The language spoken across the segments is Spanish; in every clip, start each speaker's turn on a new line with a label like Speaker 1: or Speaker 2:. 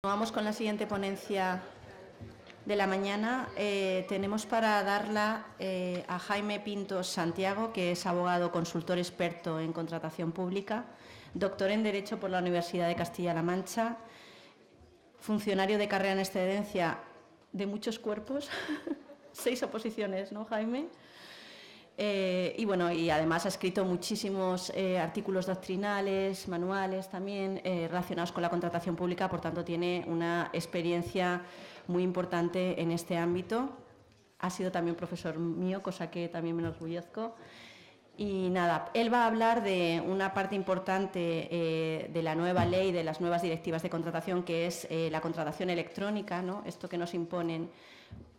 Speaker 1: Vamos con la siguiente ponencia de la mañana. Tenemos para darla a Jaime Pintos Santiago, que es abogado consultor experto en contratación pública, doctor en Derecho por la Universidad de Castilla-La Mancha, funcionario de carrera en excedencia de muchos cuerpos, 6 oposiciones, ¿no, Jaime? Y además ha escrito muchísimos artículos doctrinales, manuales también relacionados con la contratación pública, por tanto tiene una experiencia muy importante en este ámbito. Ha sido también profesor mío, cosa que también me enorgullezco. Y nada, él va a hablar de una parte importante de la nueva ley, de las nuevas directivas de contratación, que es la contratación electrónica, ¿no? Esto que nos imponen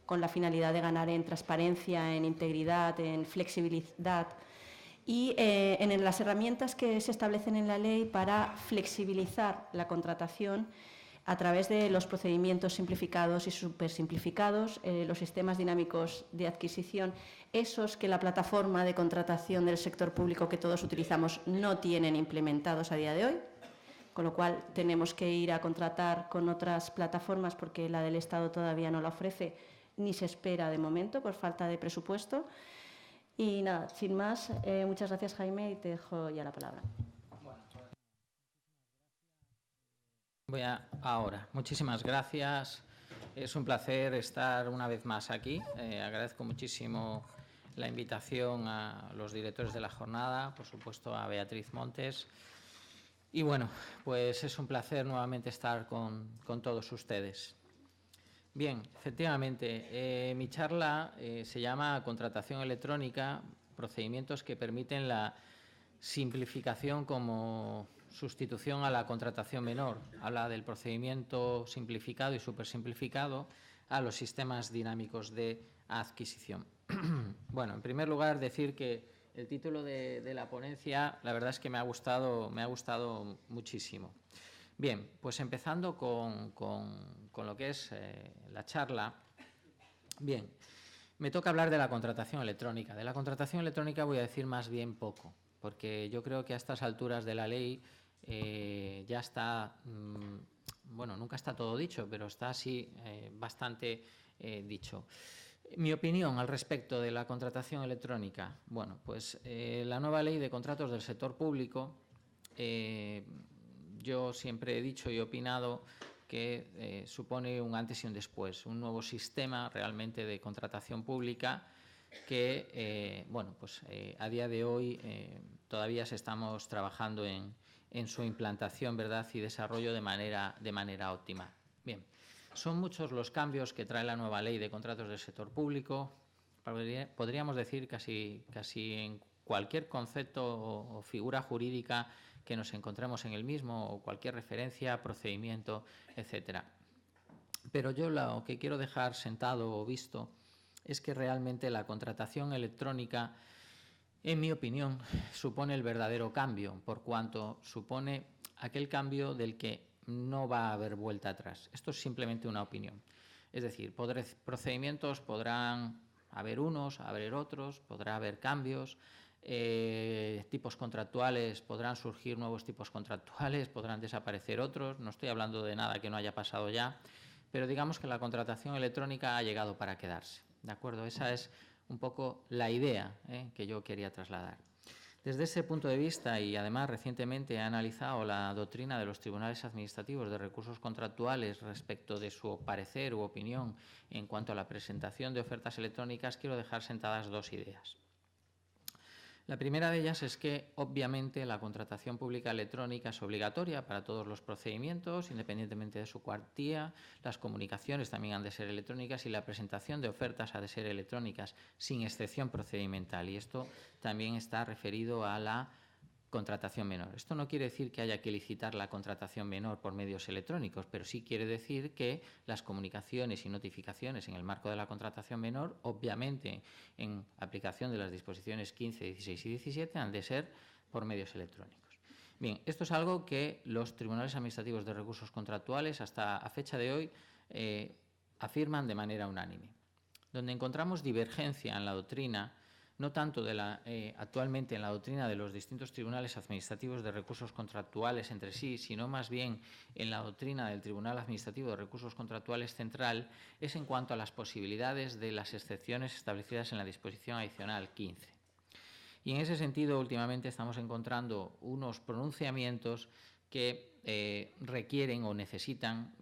Speaker 1: con la finalidad de ganar en transparencia, en integridad, en flexibilidad y en las herramientas que se establecen en la ley para flexibilizar la contratación a través de los procedimientos simplificados y supersimplificados, los sistemas dinámicos de adquisición, esos que la plataforma de contratación del sector público que todos utilizamos no tienen implementados a día de hoy, con lo cual tenemos que ir a contratar con otras plataformas porque la del Estado todavía no la ofrece, ni se espera de momento por falta de presupuesto. Y nada, sin más, muchas gracias, Jaime, y te dejo ya la palabra.
Speaker 2: Muchísimas gracias. Es un placer estar una vez más aquí. Agradezco muchísimo la invitación a los directores de la jornada, por supuesto a Beatriz Montes. Y bueno, pues es un placer nuevamente estar con todos ustedes. Bien, efectivamente, mi charla se llama Contratación electrónica, procedimientos que permiten la simplificación como sustitución a la contratación menor. Habla del procedimiento simplificado y supersimplificado a los sistemas dinámicos de adquisición. Bueno, en primer lugar, decir que el título de la ponencia, la verdad es que me ha gustado muchísimo. Bien, pues empezando con lo que es la charla. Bien, me toca hablar de la contratación electrónica. De la contratación electrónica voy a decir más bien poco, porque yo creo que a estas alturas de la ley ya está, bueno, nunca está todo dicho, pero está así bastante dicho. Mi opinión al respecto de la contratación electrónica. Bueno, pues la nueva ley de contratos del sector público, yo siempre he dicho y opinado que supone un antes y un después, un nuevo sistema realmente de contratación pública que, a día de hoy todavía estamos trabajando en su implantación, ¿verdad?, y desarrollo de manera óptima. Bien, son muchos los cambios que trae la nueva ley de contratos del sector público. Podríamos decir casi en cualquier concepto o figura jurídica que nos encontremos en el mismo, o cualquier referencia, procedimiento, etcétera. Pero yo lo que quiero dejar sentado o visto es que realmente la contratación electrónica, en mi opinión, supone el verdadero cambio, por cuanto supone aquel cambio del que no va a haber vuelta atrás. Esto es simplemente una opinión. Es decir, procedimientos podrán haber unos, haber otros, podrá haber cambios, tipos contractuales, podrán surgir nuevos tipos contractuales, podrán desaparecer otros. No estoy hablando de nada que no haya pasado ya, pero digamos que la contratación electrónica ha llegado para quedarse. ¿De acuerdo? Esa es un poco la idea que yo quería trasladar. Desde ese punto de vista, y además recientemente he analizado la doctrina de los tribunales administrativos de recursos contractuales respecto de su parecer u opinión en cuanto a la presentación de ofertas electrónicas, quiero dejar sentadas dos ideas. La primera de ellas es que, obviamente, la contratación pública electrónica es obligatoria para todos los procedimientos, independientemente de su cuantía. Las comunicaciones también han de ser electrónicas y la presentación de ofertas ha de ser electrónicas, sin excepción procedimental. Y esto también está referido a la contratación menor. Esto no quiere decir que haya que licitar la contratación menor por medios electrónicos, pero sí quiere decir que las comunicaciones y notificaciones en el marco de la contratación menor, obviamente en aplicación de las disposiciones 15, 16 y 17, han de ser por medios electrónicos. Bien, esto es algo que los tribunales administrativos de recursos contractuales hasta a fecha de hoy afirman de manera unánime. Donde encontramos divergencia en la doctrina no tanto actualmente en la doctrina de los distintos tribunales administrativos de recursos contractuales entre sí, sino más bien en la doctrina del Tribunal Administrativo de Recursos Contractuales Central, es en cuanto a las posibilidades de las excepciones establecidas en la disposición adicional 15. Y en ese sentido, últimamente estamos encontrando unos pronunciamientos que requieren o necesitan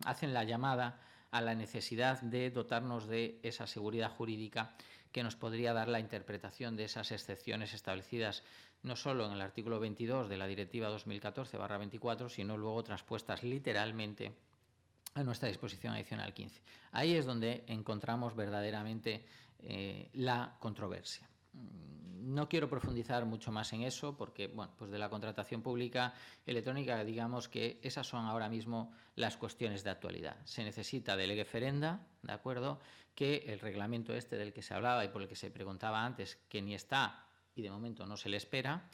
Speaker 2: hacen la llamada a la necesidad de dotarnos de esa seguridad jurídica que nos podría dar la interpretación de esas excepciones establecidas no solo en el artículo 22 de la Directiva 2014/24, sino luego transpuestas literalmente a nuestra disposición adicional 15. Ahí es donde encontramos verdaderamente la controversia. No quiero profundizar mucho más en eso porque, bueno, pues de la contratación pública electrónica, digamos que esas son ahora mismo las cuestiones de actualidad. Se necesita de lege ferenda, ¿de acuerdo?, que el reglamento este del que se hablaba y por el que se preguntaba antes, que ni está y de momento no se le espera,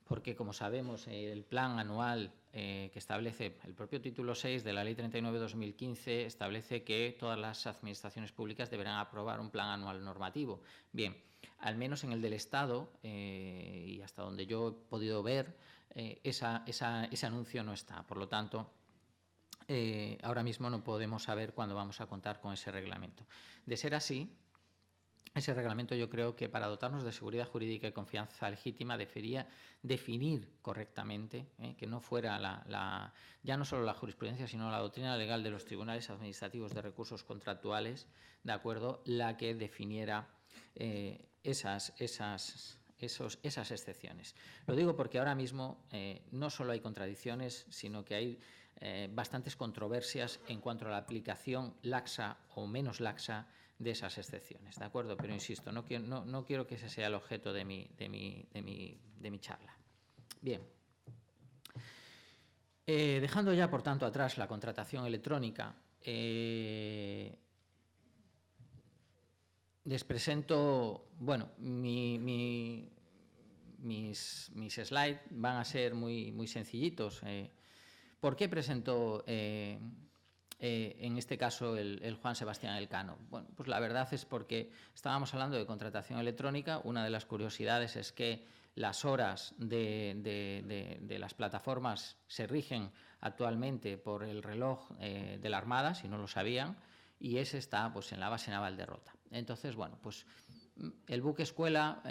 Speaker 2: porque, como sabemos, el plan anual que establece el propio título 6 de la Ley 39/2015 establece que todas las administraciones públicas deberán aprobar un plan anual normativo. Bien, al menos en el del Estado, y hasta donde yo he podido ver, ese anuncio no está. Por lo tanto, ahora mismo no podemos saber cuándo vamos a contar con ese reglamento. De ser así, ese reglamento, yo creo que para dotarnos de seguridad jurídica y confianza legítima debería definir correctamente, que no fuera ya no solo la jurisprudencia, sino la doctrina legal de los tribunales administrativos de recursos contractuales, ¿de acuerdo?, la que definiera esas excepciones. Lo digo porque ahora mismo no solo hay contradicciones, sino que hay bastantes controversias en cuanto a la aplicación laxa o menos laxa de esas excepciones, ¿de acuerdo? Pero insisto, no quiero que ese sea el objeto de mi charla. Bien. Dejando ya, por tanto, atrás la contratación electrónica, les presento, bueno, mis slides van a ser muy sencillitos. ¿Por qué presento en este caso el Juan Sebastián Elcano? Bueno, pues la verdad es porque estábamos hablando de contratación electrónica. Una de las curiosidades es que las horas de las plataformas se rigen actualmente por el reloj de la Armada, si no lo sabían, y ese está pues en la base naval de Rota. Entonces, bueno, pues el buque escuela,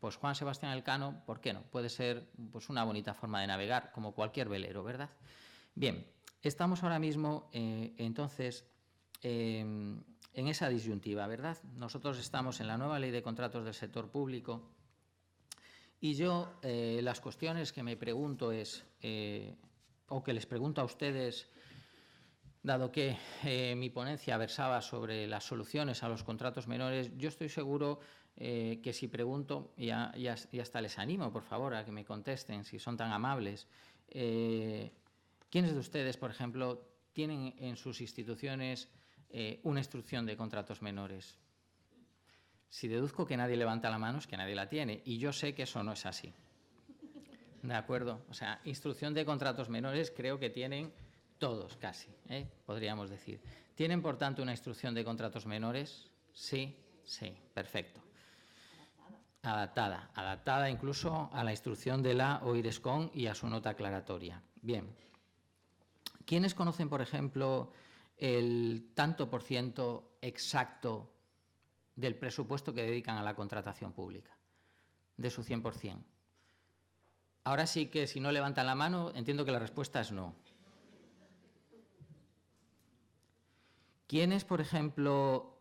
Speaker 2: pues Juan Sebastián Elcano, ¿por qué no? Puede ser pues una bonita forma de navegar, como cualquier velero, ¿verdad? Bien, estamos ahora mismo, entonces, en esa disyuntiva, ¿verdad? Nosotros estamos en la nueva ley de contratos del sector público y yo las cuestiones que me pregunto es, o que les pregunto a ustedes, dado que mi ponencia versaba sobre las soluciones a los contratos menores, yo estoy seguro que si pregunto, y hasta les animo, por favor, a que me contesten, si son tan amables, ¿quiénes de ustedes, por ejemplo, tienen en sus instituciones una instrucción de contratos menores? Si deduzco que nadie levanta la mano, es que nadie la tiene, y yo sé que eso no es así. ¿De acuerdo? O sea, instrucción de contratos menores creo que tienen todos, casi, podríamos decir. ¿Tienen, por tanto, una instrucción de contratos menores? Sí, sí, perfecto. Adaptada incluso a la instrucción de la OIRESCON y a su nota aclaratoria. Bien. ¿Quiénes conocen, por ejemplo, el tanto por ciento exacto del presupuesto que dedican a la contratación pública? De su 100%. Ahora sí que, si no levantan la mano, entiendo que la respuesta es no. ¿Quiénes, por ejemplo,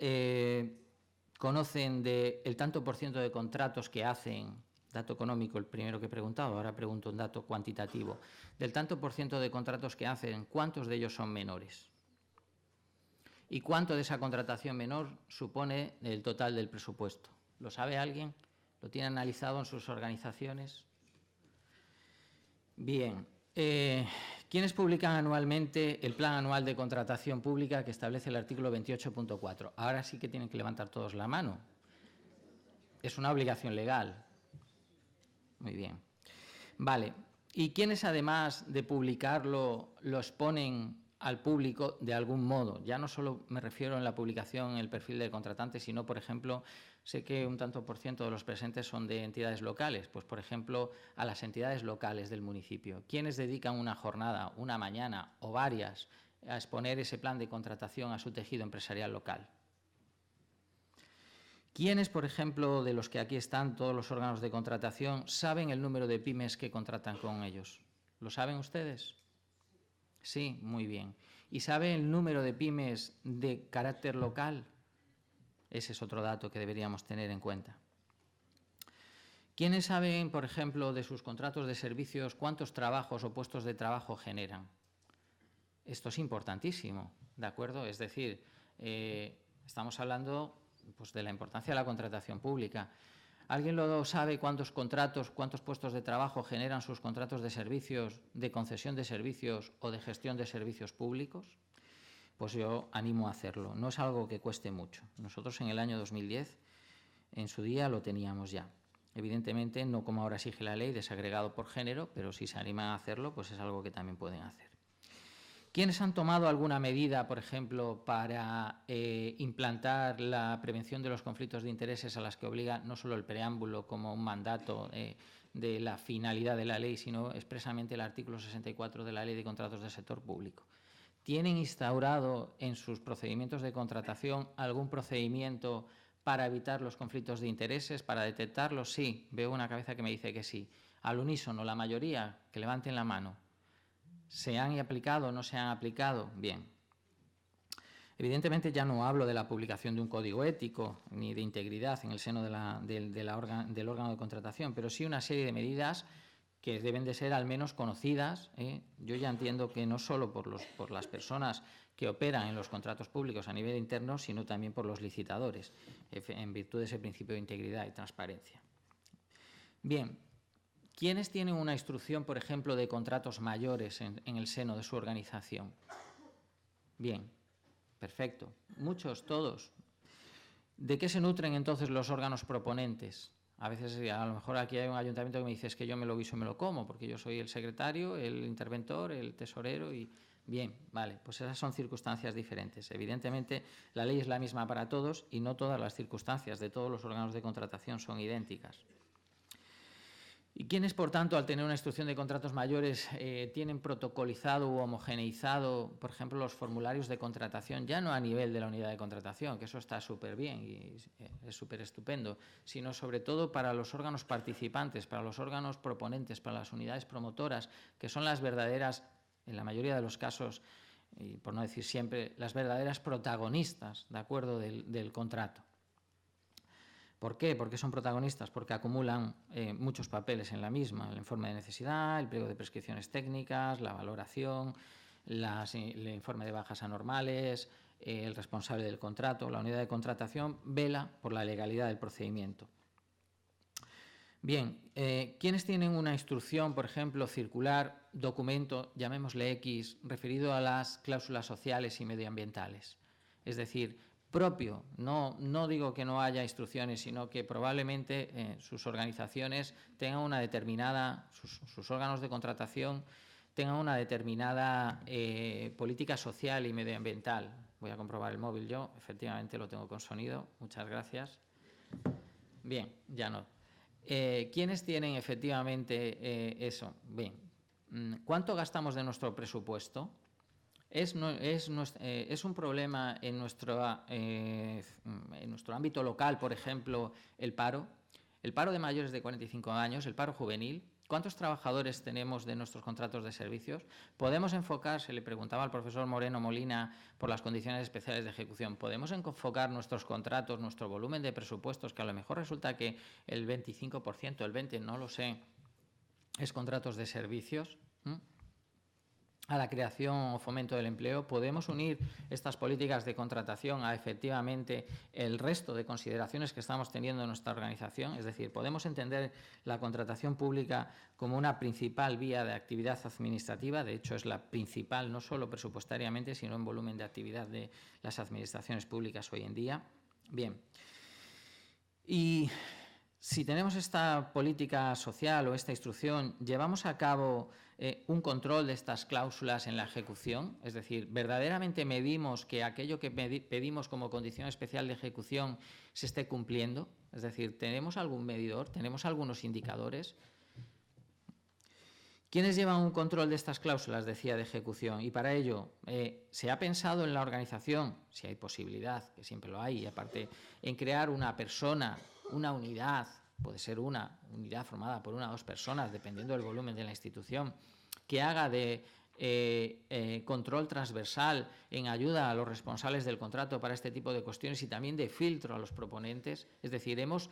Speaker 2: conocen el tanto por ciento de contratos que hacen, dato económico el primero que he preguntado, ahora pregunto un dato cuantitativo, del tanto por ciento de contratos que hacen, cuántos de ellos son menores? ¿Y cuánto de esa contratación menor supone el total del presupuesto? ¿Lo sabe alguien? ¿Lo tiene analizado en sus organizaciones? Bien. ¿Quiénes publican anualmente el Plan Anual de Contratación Pública que establece el artículo 28.4? Ahora sí que tienen que levantar todos la mano. Es una obligación legal. Muy bien. Vale. ¿Y quiénes, además de publicarlo, lo exponen al público de algún modo. Ya no solo me refiero en la publicación en el perfil del contratante, sino, por ejemplo, sé que un tanto por ciento de los presentes son de entidades locales, pues, por ejemplo, a las entidades locales del municipio. ¿Quiénes dedican una jornada, una mañana o varias a exponer ese plan de contratación a su tejido empresarial local? ¿Quiénes, por ejemplo, de los que aquí están, todos los órganos de contratación, saben el número de pymes que contratan con ellos? ¿Lo saben ustedes? Sí, muy bien. ¿Y saben el número de pymes de carácter local? Ese es otro dato que deberíamos tener en cuenta. ¿Quiénes saben, por ejemplo, de sus contratos de servicios cuántos trabajos o puestos de trabajo generan? Esto es importantísimo, ¿de acuerdo? Es decir, estamos hablando pues, de la importancia de la contratación pública. ¿Alguien lo sabe cuántos contratos, cuántos puestos de trabajo generan sus contratos de servicios, de concesión de servicios o de gestión de servicios públicos? Pues yo animo a hacerlo. No es algo que cueste mucho. Nosotros en el año 2010, en su día, lo teníamos ya. Evidentemente, no como ahora exige la ley, desagregado por género, pero si se animan a hacerlo, pues es algo que también pueden hacer. ¿Quiénes han tomado alguna medida, por ejemplo, para implantar la prevención de los conflictos de intereses a las que obliga no solo el preámbulo como un mandato de la finalidad de la ley, sino expresamente el artículo 64 de la Ley de Contratos del Sector Público? ¿Tienen instaurado en sus procedimientos de contratación algún procedimiento para evitar los conflictos de intereses, para detectarlos? Sí, veo una cabeza que me dice que sí. Al unísono, la mayoría, que levanten la mano. ¿Se han aplicado o no se han aplicado? Bien. Evidentemente ya no hablo de la publicación de un código ético ni de integridad en el seno del órgano de contratación, pero sí una serie de medidas que deben de ser al menos conocidas. Yo ya entiendo que no solo por las personas que operan en los contratos públicos a nivel interno, sino también por los licitadores, en virtud de ese principio de integridad y transparencia. Bien. ¿Quiénes tienen una instrucción, por ejemplo, de contratos mayores en el seno de su organización? Bien, perfecto. Muchos, todos. ¿De qué se nutren entonces los órganos proponentes? A veces, a lo mejor aquí hay un ayuntamiento que me dice es que yo me lo guiso y me lo como, porque yo soy el secretario, el interventor, el tesorero y... Bien, vale, pues esas son circunstancias diferentes. Evidentemente, la ley es la misma para todos y no todas las circunstancias de todos los órganos de contratación son idénticas. ¿Y quiénes, por tanto, al tener una instrucción de contratos mayores, tienen protocolizado u homogeneizado, por ejemplo, los formularios de contratación, ya no a nivel de la unidad de contratación, que eso está súper bien y es súper estupendo, sino sobre todo para los órganos participantes, para los órganos proponentes, para las unidades promotoras, que son las verdaderas, en la mayoría de los casos, y por no decir siempre, las verdaderas protagonistas, ¿de acuerdo?, del contrato. ¿Por qué? Porque son protagonistas, porque acumulan muchos papeles en la misma, el informe de necesidad, el pliego de prescripciones técnicas, la valoración, el informe de bajas anormales, el responsable del contrato, la unidad de contratación vela por la legalidad del procedimiento. Bien, ¿quiénes tienen una instrucción, por ejemplo, circular, documento, llamémosle X, referido a las cláusulas sociales y medioambientales? Es decir, propio, no digo que no haya instrucciones, sino que probablemente sus organizaciones tengan una determinada, sus órganos de contratación tengan una determinada política social y medioambiental. Voy a comprobar el móvil yo, efectivamente lo tengo con sonido, muchas gracias. Bien, ya no. ¿Quiénes tienen efectivamente eso? Bien, ¿cuánto gastamos de nuestro presupuesto? Es un problema en nuestro ámbito local, por ejemplo, el paro de mayores de 45 años, el paro juvenil. ¿Cuántos trabajadores tenemos de nuestros contratos de servicios? ¿Podemos enfocar, se le preguntaba al profesor Moreno Molina por las condiciones especiales de ejecución, ¿podemos enfocar nuestros contratos, nuestro volumen de presupuestos, que a lo mejor resulta que el 25%, el 20%, no lo sé, es contratos de servicios? A la creación o fomento del empleo? ¿Podemos unir estas políticas de contratación a efectivamente el resto de consideraciones que estamos teniendo en nuestra organización? Es decir, ¿podemos entender la contratación pública como una principal vía de actividad administrativa? De hecho, es la principal, no solo presupuestariamente, sino en volumen de actividad de las administraciones públicas hoy en día. Bien. Y si tenemos esta política social o esta instrucción, ¿llevamos a cabo un control de estas cláusulas en la ejecución? Es decir, ¿verdaderamente medimos que aquello que pedimos como condición especial de ejecución se esté cumpliendo? Es decir, ¿tenemos algún medidor? ¿Tenemos algunos indicadores? ¿Quiénes llevan un control de estas cláusulas, decía, de ejecución? Y para ello, ¿se ha pensado en la organización, si hay posibilidad, que siempre lo hay, y aparte, en crear una persona, una unidad, puede ser una unidad formada por 1 o 2 personas, dependiendo del volumen de la institución, que haga de control transversal en ayuda a los responsables del contrato para este tipo de cuestiones y también de filtro a los proponentes? Es decir, hemos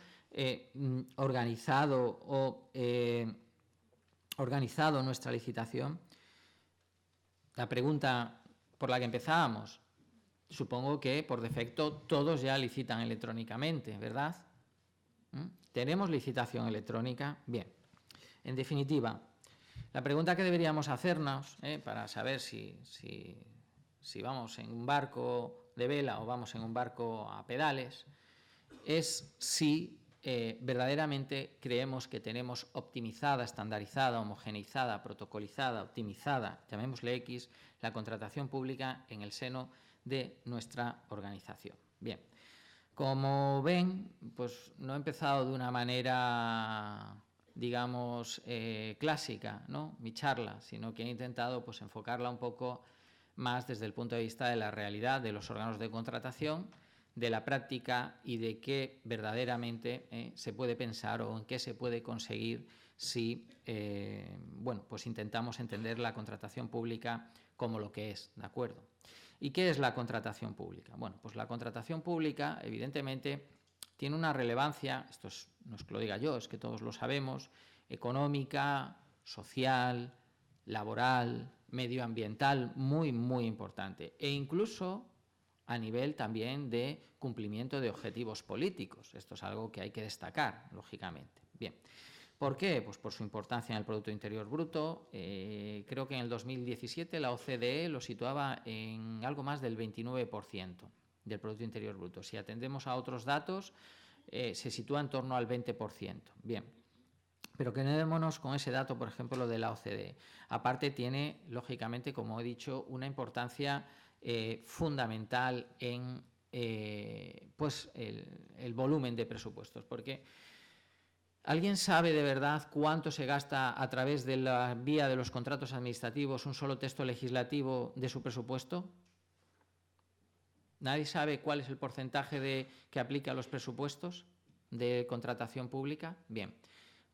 Speaker 2: organizado nuestra licitación. La pregunta por la que empezábamos, supongo que por defecto todos ya licitan electrónicamente, ¿verdad? ¿Tenemos licitación electrónica? Bien. En definitiva, la pregunta que deberíamos hacernos para saber si vamos en un barco de vela o vamos en un barco a pedales es si verdaderamente creemos que tenemos optimizada, estandarizada, homogeneizada, protocolizada, optimizada, llamémosle X, la contratación pública en el seno de nuestra organización. Bien, como ven, pues no he empezado de una manera, digamos, clásica, ¿no?, mi charla, sino que he intentado pues enfocarla un poco más desde el punto de vista de la realidad de los órganos de contratación, de la práctica y de qué verdaderamente se puede pensar o en qué se puede conseguir si bueno, pues intentamos entender la contratación pública como lo que es, ¿de acuerdo? ¿Y qué es la contratación pública? Bueno, pues la contratación pública, evidentemente, tiene una relevancia, esto no es que lo diga yo, es que todos lo sabemos, económica, social, laboral, medioambiental, muy, muy importante. E incluso a nivel también de cumplimiento de objetivos políticos. Esto es algo que hay que destacar, lógicamente. Bien, ¿por qué? Pues por su importancia en el Producto Interior Bruto. Creo que en el 2017 la OCDE lo situaba en algo más del 29% del Producto Interior Bruto. Si atendemos a otros datos, se sitúa en torno al 20%. Bien, pero quedémonos con ese dato, por ejemplo, lo de la OCDE. Aparte tiene, lógicamente, como he dicho, una importancia fundamental en pues el volumen de presupuestos, porque ¿alguien sabe de verdad cuánto se gasta a través de la vía de los contratos administrativos un solo texto legislativo de su presupuesto? ¿Nadie sabe cuál es el porcentaje que aplica a los presupuestos de contratación pública? Bien,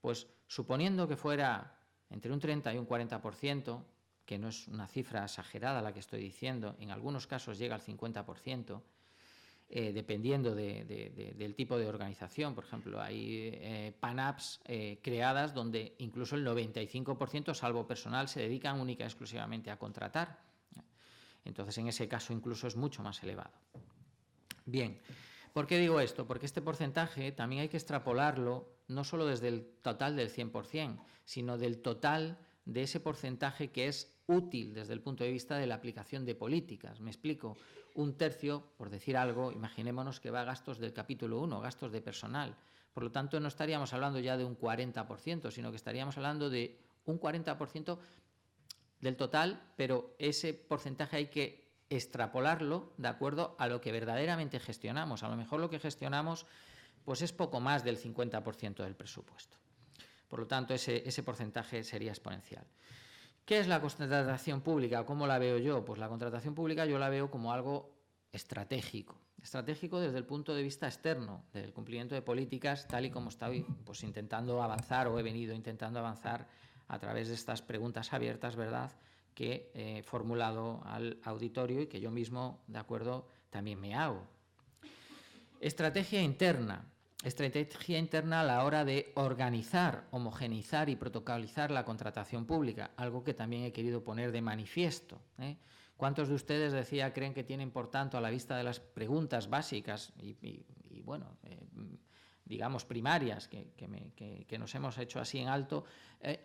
Speaker 2: pues suponiendo que fuera entre un 30 y un 40%, que no es una cifra exagerada la que estoy diciendo, en algunos casos llega al 50%, dependiendo del tipo de organización. Por ejemplo, hay PANAPs creadas donde incluso el 95%, salvo personal, se dedican única y exclusivamente a contratar. Entonces, en ese caso incluso es mucho más elevado. Bien, ¿por qué digo esto? Porque este porcentaje también hay que extrapolarlo no solo desde el total del 100%, sino del total de ese porcentaje que es útil desde el punto de vista de la aplicación de políticas. Me explico. Un tercio, por decir algo, imaginémonos que va a gastos del capítulo 1, gastos de personal. Por lo tanto, no estaríamos hablando ya de un 40%, sino que estaríamos hablando de un 40% del total, pero ese porcentaje hay que extrapolarlo de acuerdo a lo que verdaderamente gestionamos. A lo mejor lo que gestionamos pues es poco más del 50% del presupuesto. Por lo tanto, ese porcentaje sería exponencial. ¿Qué es la contratación pública? ¿Cómo la veo yo? Pues la contratación pública yo la veo como algo estratégico. Estratégico desde el punto de vista externo, del cumplimiento de políticas, tal y como estoy pues, intentando avanzar o he venido intentando avanzar a través de estas preguntas abiertas, ¿verdad?, que he formulado al auditorio y que yo mismo, de acuerdo, también me hago. Estrategia interna. Estrategia interna a la hora de organizar, homogeneizar y protocolizar la contratación pública, algo que también he querido poner de manifiesto. ¿Cuántos de ustedes, decía, creen que tienen, por tanto, a la vista de las preguntas básicas y bueno, digamos, primarias que nos hemos hecho así en alto,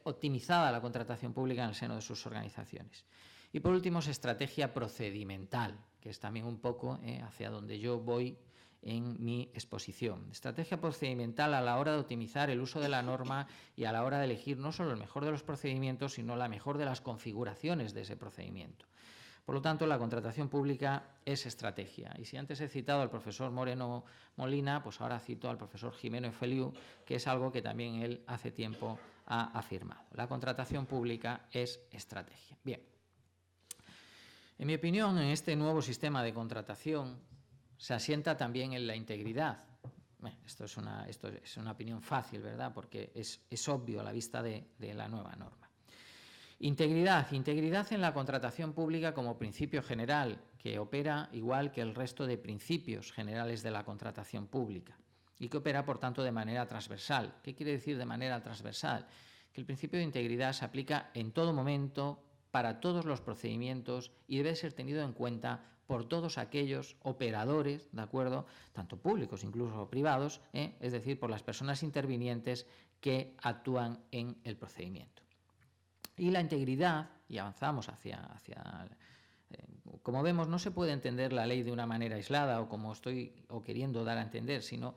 Speaker 2: optimizada la contratación pública en el seno de sus organizaciones? Y por último, estrategia procedimental, que es también un poco hacia donde yo voy en mi exposición. Estrategia procedimental a la hora de optimizar el uso de la norma y a la hora de elegir no solo el mejor de los procedimientos, sino la mejor de las configuraciones de ese procedimiento. Por lo tanto, la contratación pública es estrategia. Y si antes he citado al profesor Moreno Molina, pues ahora cito al profesor Jimeno Feliu, que es algo que también él hace tiempo ha afirmado. La contratación pública es estrategia. Bien. En mi opinión, en este nuevo sistema de contratación se asienta también en la integridad. Bueno, esto es una opinión fácil, ¿verdad? Porque es obvio a la vista de la nueva norma. Integridad en la contratación pública como principio general, que opera igual que el resto de principios generales de la contratación pública y que opera, por tanto, de manera transversal. ¿Qué quiere decir de manera transversal? Que el principio de integridad se aplica en todo momento, para todos los procedimientos y debe ser tenido en cuenta por todos aquellos operadores, ¿de acuerdo?, tanto públicos incluso privados, es decir, por las personas intervinientes que actúan en el procedimiento. Y la integridad, y avanzamos como vemos, no se puede entender la ley de una manera aislada o como estoy queriendo dar a entender, sino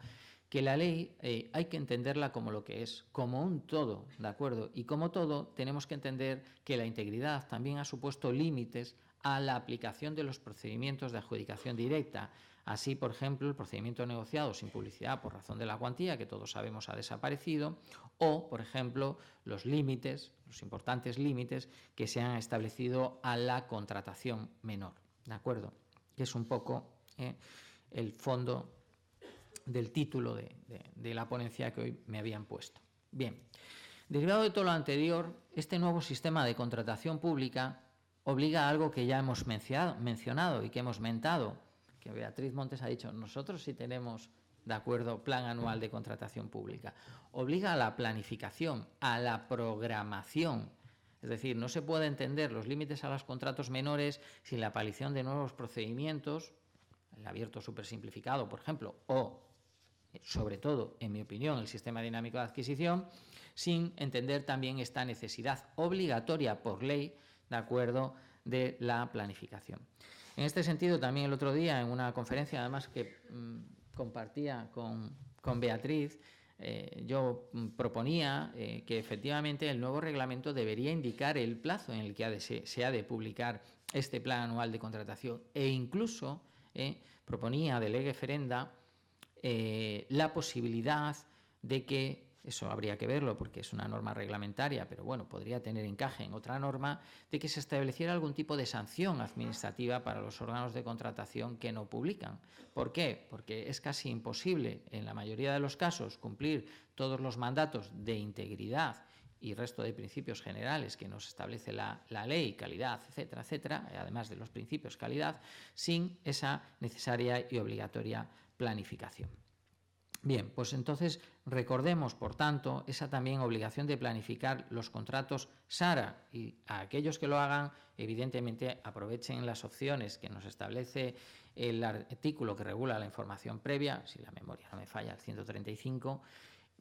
Speaker 2: que la ley hay que entenderla como lo que es, como un todo, ¿de acuerdo? Y como todo tenemos que entender que la integridad también ha supuesto límites a la aplicación de los procedimientos de adjudicación directa. Así, por ejemplo, el procedimiento negociado sin publicidad por razón de la cuantía, que todos sabemos ha desaparecido, o, por ejemplo, los importantes límites que se han establecido a la contratación menor, ¿de acuerdo? Que es un poco el fondo del título de la ponencia que hoy me habían puesto. Bien, derivado de todo lo anterior, este nuevo sistema de contratación pública obliga a algo que ya hemos mencionado y que hemos mentado, que Beatriz Montes ha dicho, nosotros sí tenemos, de acuerdo, plan anual de contratación pública. Obliga a la planificación, a la programación. Es decir, no se puede entender los límites a los contratos menores sin la aparición de nuevos procedimientos, el abierto supersimplificado, por ejemplo, o, sobre todo, en mi opinión, el sistema dinámico de adquisición, sin entender también esta necesidad obligatoria por ley, de acuerdo, de la planificación. En este sentido, también el otro día, en una conferencia, además que compartía con Beatriz, yo proponía que efectivamente el nuevo reglamento debería indicar el plazo en el que se ha de publicar este plan anual de contratación e incluso proponía de lege ferenda la posibilidad de que, eso habría que verlo porque es una norma reglamentaria, pero bueno, podría tener encaje en otra norma, de que se estableciera algún tipo de sanción administrativa para los órganos de contratación que no publican. ¿Por qué? Porque es casi imposible, en la mayoría de los casos, cumplir todos los mandatos de integridad y resto de principios generales que nos establece la ley, calidad, etcétera, etcétera, además de los principios calidad, sin esa necesaria y obligatoria planificación. Bien, pues entonces recordemos, por tanto, esa también obligación de planificar los contratos SARA y a aquellos que lo hagan, evidentemente, aprovechen las opciones que nos establece el artículo que regula la información previa, si la memoria no me falla, el 135,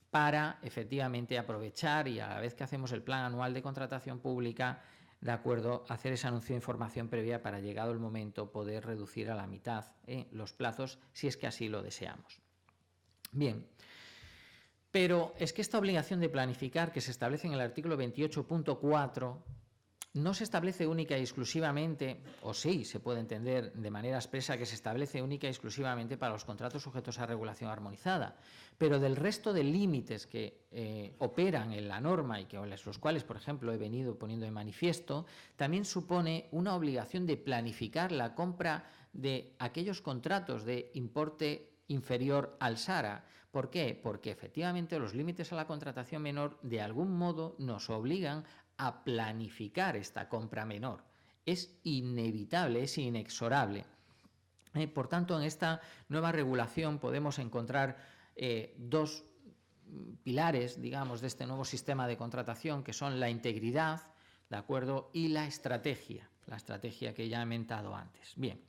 Speaker 2: para efectivamente aprovechar y a la vez que hacemos el plan anual de contratación pública, de acuerdo, hacer ese anuncio de información previa para, llegado el momento, poder reducir a la mitad los plazos si es que así lo deseamos. Bien, pero es que esta obligación de planificar que se establece en el artículo 28.4 no se establece única y exclusivamente, o sí, se puede entender de manera expresa que se establece única y exclusivamente para los contratos sujetos a regulación armonizada, pero del resto de límites que operan en la norma y que los cuales, por ejemplo, he venido poniendo de manifiesto, también supone una obligación de planificar la compra de aquellos contratos de importe inferior al SARA. ¿Por qué? Porque efectivamente los límites a la contratación menor de algún modo nos obligan a planificar esta compra menor. Es inevitable, es inexorable. Por tanto, en esta nueva regulación podemos encontrar dos pilares, digamos, de este nuevo sistema de contratación, que son la integridad, ¿de acuerdo?, y la estrategia que ya he mentado antes. Bien.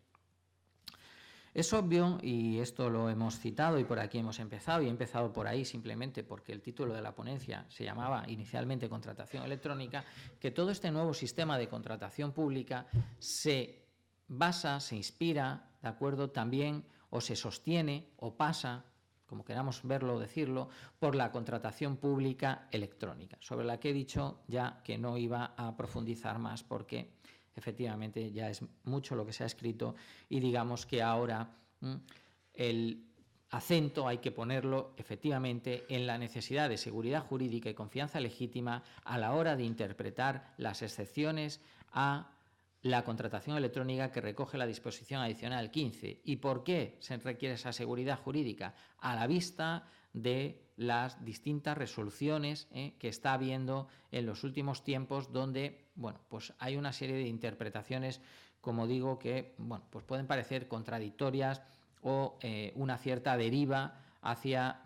Speaker 2: Es obvio, y esto lo hemos citado y por aquí hemos empezado, y he empezado por ahí simplemente porque el título de la ponencia se llamaba inicialmente Contratación Electrónica, que todo este nuevo sistema de contratación pública se basa, se inspira, ¿de acuerdo?, también o se sostiene o pasa, como queramos verlo o decirlo, por la contratación pública electrónica, sobre la que he dicho ya que no iba a profundizar más porque efectivamente ya es mucho lo que se ha escrito y digamos que ahora el acento hay que ponerlo efectivamente en la necesidad de seguridad jurídica y confianza legítima a la hora de interpretar las excepciones a la contratación electrónica que recoge la disposición adicional 15. ¿Y por qué se requiere esa seguridad jurídica? A la vista de las distintas resoluciones que está habiendo en los últimos tiempos, donde pues hay una serie de interpretaciones, como digo, que pues pueden parecer contradictorias o una cierta deriva hacia,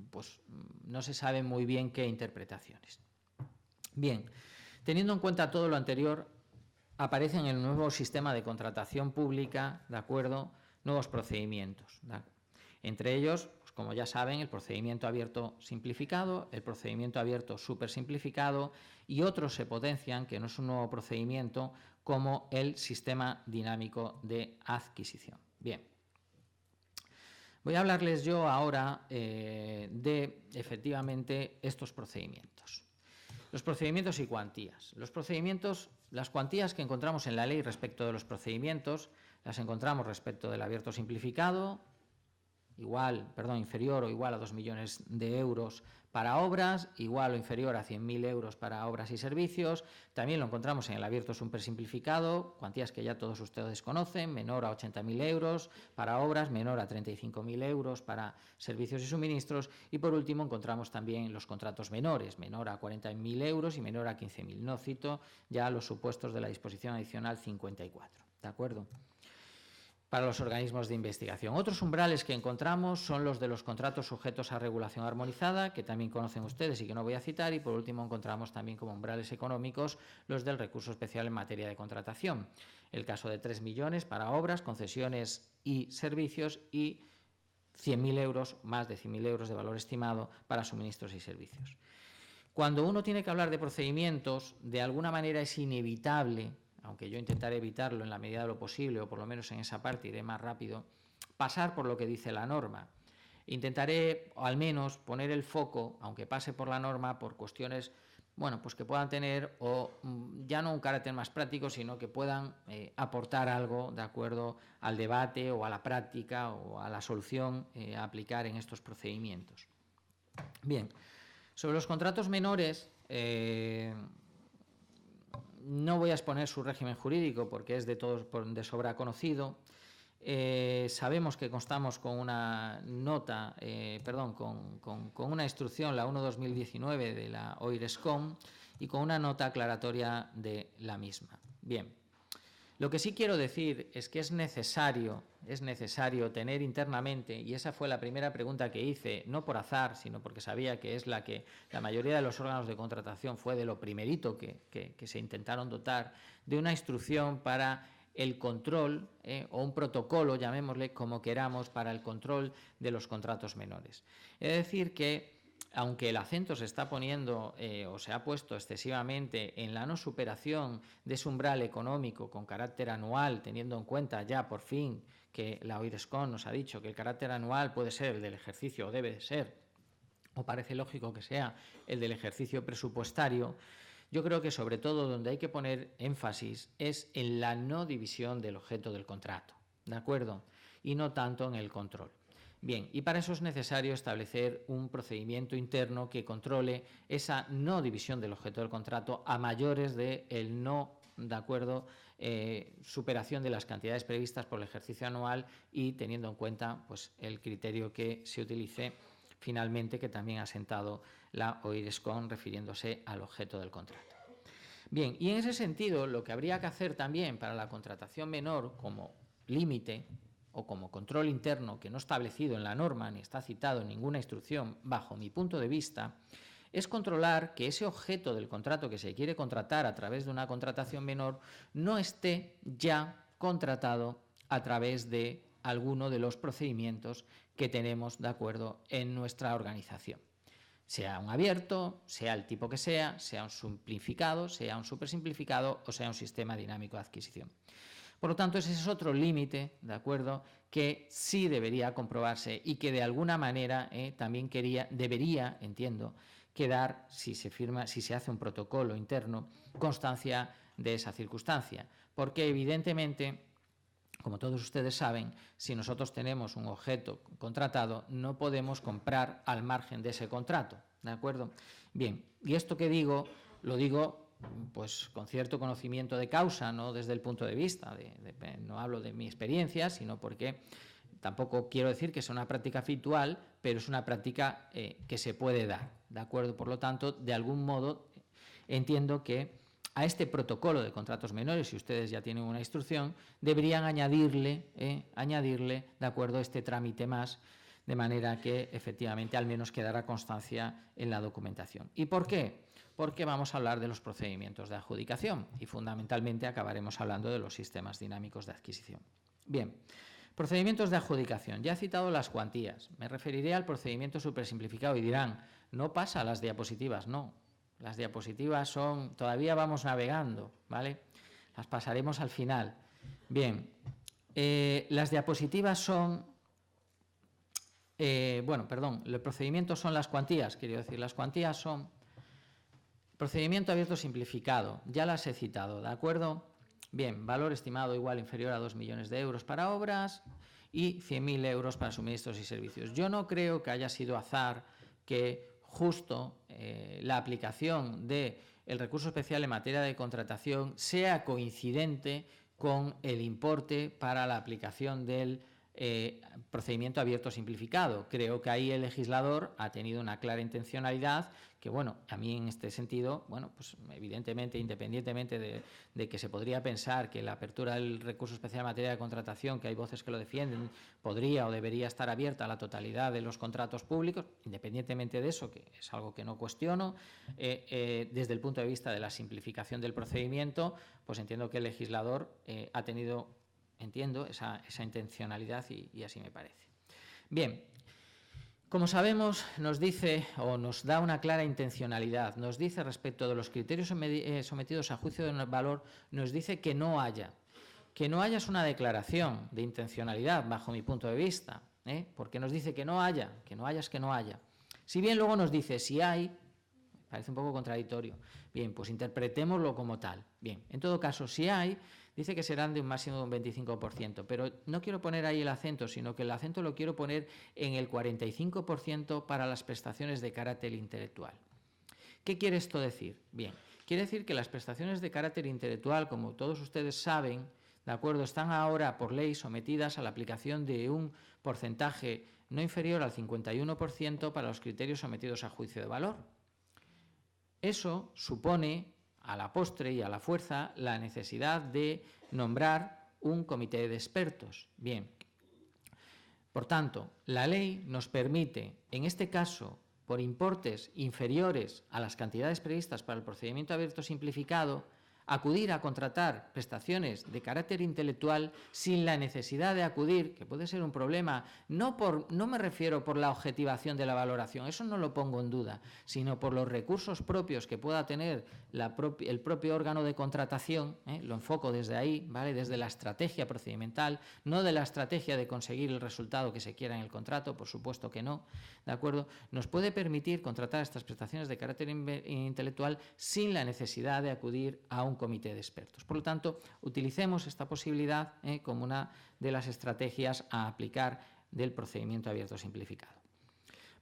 Speaker 2: pues no se sabe muy bien qué interpretaciones. Bien, teniendo en cuenta todo lo anterior, aparecen en el nuevo sistema de contratación pública, ¿de acuerdo?, nuevos procedimientos. Entre ellos, pues como ya saben, el procedimiento abierto simplificado, el procedimiento abierto súper simplificado y otros se potencian, que no es un nuevo procedimiento, como el sistema dinámico de adquisición. Bien. Voy a hablarles yo ahora de, efectivamente, estos procedimientos. Los procedimientos y cuantías. Las cuantías que encontramos en la ley respecto de los procedimientos, las encontramos respecto del abierto simplificado, inferior o igual a 2 millones de euros para obras, igual o inferior a 100.000 euros para obras y servicios. También lo encontramos en el abierto supersimplificado, cuantías que ya todos ustedes conocen, menor a 80.000 euros para obras, menor a 35.000 euros para servicios y suministros. Y por último encontramos también los contratos menores, menor a 40.000 euros y menor a 15.000. No cito ya los supuestos de la disposición adicional 54. ¿De acuerdo? Para los organismos de investigación. Otros umbrales que encontramos son los de los contratos sujetos a regulación armonizada, que también conocen ustedes y que no voy a citar, y por último encontramos también como umbrales económicos los del recurso especial en materia de contratación. El caso de 3 millones para obras, concesiones y servicios y 100.000 euros, más de 100.000 euros de valor estimado para suministros y servicios. Cuando uno tiene que hablar de procedimientos, de alguna manera es inevitable, aunque yo intentaré evitarlo en la medida de lo posible, o por lo menos en esa parte iré más rápido, pasar por lo que dice la norma. Intentaré, o al menos, poner el foco, aunque pase por la norma, por cuestiones pues que puedan tener, o ya no un carácter más práctico, sino que puedan aportar algo de acuerdo al debate o a la práctica o a la solución a aplicar en estos procedimientos. Bien, sobre los contratos menores, no voy a exponer su régimen jurídico porque es de todos de sobra conocido. Sabemos que constamos con una nota, con una instrucción, la 1/2019 de la OIRESCOM y con una nota aclaratoria de la misma. Bien, lo que sí quiero decir es que es necesario tener internamente, y esa fue la primera pregunta que hice, no por azar, sino porque sabía que es la que la mayoría de los órganos de contratación fue de lo primerito que se intentaron dotar, de una instrucción para el control o un protocolo, llamémosle como queramos, para el control de los contratos menores. Es decir que aunque el acento se está poniendo o se ha puesto excesivamente en la no superación de ese umbral económico con carácter anual, teniendo en cuenta ya por fin que la OIRESCOM nos ha dicho que el carácter anual puede ser el del ejercicio, o debe de ser, o parece lógico que sea el del ejercicio presupuestario, yo creo que sobre todo donde hay que poner énfasis es en la no división del objeto del contrato, ¿de acuerdo? Y no tanto en el control. Bien, y para eso es necesario establecer un procedimiento interno que controle esa no división del objeto del contrato a mayores del no, ¿de acuerdo?, superación de las cantidades previstas por el ejercicio anual y teniendo en cuenta pues, el criterio que se utilice finalmente, que también ha sentado la OIRESCOM refiriéndose al objeto del contrato. Bien, y en ese sentido lo que habría que hacer también para la contratación menor como límite o como control interno que no establecido en la norma ni está citado en ninguna instrucción, bajo mi punto de vista, es controlar que ese objeto del contrato que se quiere contratar a través de una contratación menor no esté ya contratado a través de alguno de los procedimientos que tenemos de acuerdo en nuestra organización. Sea un abierto, sea el tipo que sea un simplificado, sea un supersimplificado o sea un sistema dinámico de adquisición. Por lo tanto, ese es otro límite, ¿de acuerdo?, que sí debería comprobarse y que de alguna manera también debería, entiendo, quedar, si se hace un protocolo interno, constancia de esa circunstancia. Porque evidentemente, como todos ustedes saben, si nosotros tenemos un objeto contratado, no podemos comprar al margen de ese contrato, ¿de acuerdo? Bien, y esto que digo, lo digo pues con cierto conocimiento de causa, no desde el punto de vista, no hablo de mi experiencia, sino porque tampoco quiero decir que sea una práctica habitual, pero es una práctica que se puede dar, ¿de acuerdo? Por lo tanto, de algún modo, entiendo que a este protocolo de contratos menores, si ustedes ya tienen una instrucción, deberían añadirle, ¿de acuerdo?, este trámite más, de manera que efectivamente al menos quedará constancia en la documentación. ¿Y por qué? Porque vamos a hablar de los procedimientos de adjudicación y fundamentalmente acabaremos hablando de los sistemas dinámicos de adquisición. Bien, procedimientos de adjudicación. Ya he citado las cuantías. Me referiré al procedimiento supersimplificado y dirán, no pasa a las diapositivas, no. Las diapositivas todavía vamos navegando, ¿vale? Las pasaremos al final. Bien, las diapositivas son, el procedimiento son las cuantías, quiero decir, las cuantías son procedimiento abierto simplificado, ya las he citado, ¿de acuerdo? Bien, valor estimado igual o inferior a 2 millones de euros para obras y 100.000 euros para suministros y servicios. Yo no creo que haya sido azar que justo la aplicación del recurso especial en materia de contratación sea coincidente con el importe para la aplicación del procedimiento abierto simplificado. Creo que ahí el legislador ha tenido una clara intencionalidad que, bueno, a mí en este sentido, bueno, pues evidentemente, independientemente de que se podría pensar que la apertura del recurso especial en materia de contratación, que hay voces que lo defienden, podría o debería estar abierta a la totalidad de los contratos públicos, independientemente de eso, que es algo que no cuestiono, desde el punto de vista de la simplificación del procedimiento, pues entiendo que el legislador ha tenido, esa intencionalidad y así me parece. Bien, como sabemos, nos dice o nos da una clara intencionalidad, nos dice respecto de los criterios sometidos a juicio de valor, nos dice que no haya. Que no haya es una declaración de intencionalidad, bajo mi punto de vista, porque nos dice que no haya es que no haya. Si bien luego nos dice si hay, parece un poco contradictorio. Bien, pues interpretémoslo como tal. Bien, en todo caso, si hay, dice que serán de un máximo de un 25%, pero no quiero poner ahí el acento, sino que el acento lo quiero poner en el 45% para las prestaciones de carácter intelectual. ¿Qué quiere esto decir? Bien, quiere decir que las prestaciones de carácter intelectual, como todos ustedes saben, ¿de acuerdo?, están ahora por ley sometidas a la aplicación de un porcentaje no inferior al 51% para los criterios sometidos a juicio de valor. Eso supone, a la postre y a la fuerza, la necesidad de nombrar un comité de expertos. Bien, por tanto, la ley nos permite, en este caso, por importes inferiores a las cantidades previstas para el procedimiento abierto simplificado, acudir a contratar prestaciones de carácter intelectual sin la necesidad de acudir, que puede ser un problema, no me refiero por la objetivación de la valoración, eso no lo pongo en duda, sino por los recursos propios que pueda tener el propio órgano de contratación, lo enfoco desde ahí, ¿vale?, desde la estrategia procedimental, no de la estrategia de conseguir el resultado que se quiera en el contrato, por supuesto que no, ¿de acuerdo? Nos puede permitir contratar estas prestaciones de carácter intelectual sin la necesidad de acudir a un comité de expertos. Por lo tanto, utilicemos esta posibilidad como una de las estrategias a aplicar del procedimiento abierto simplificado.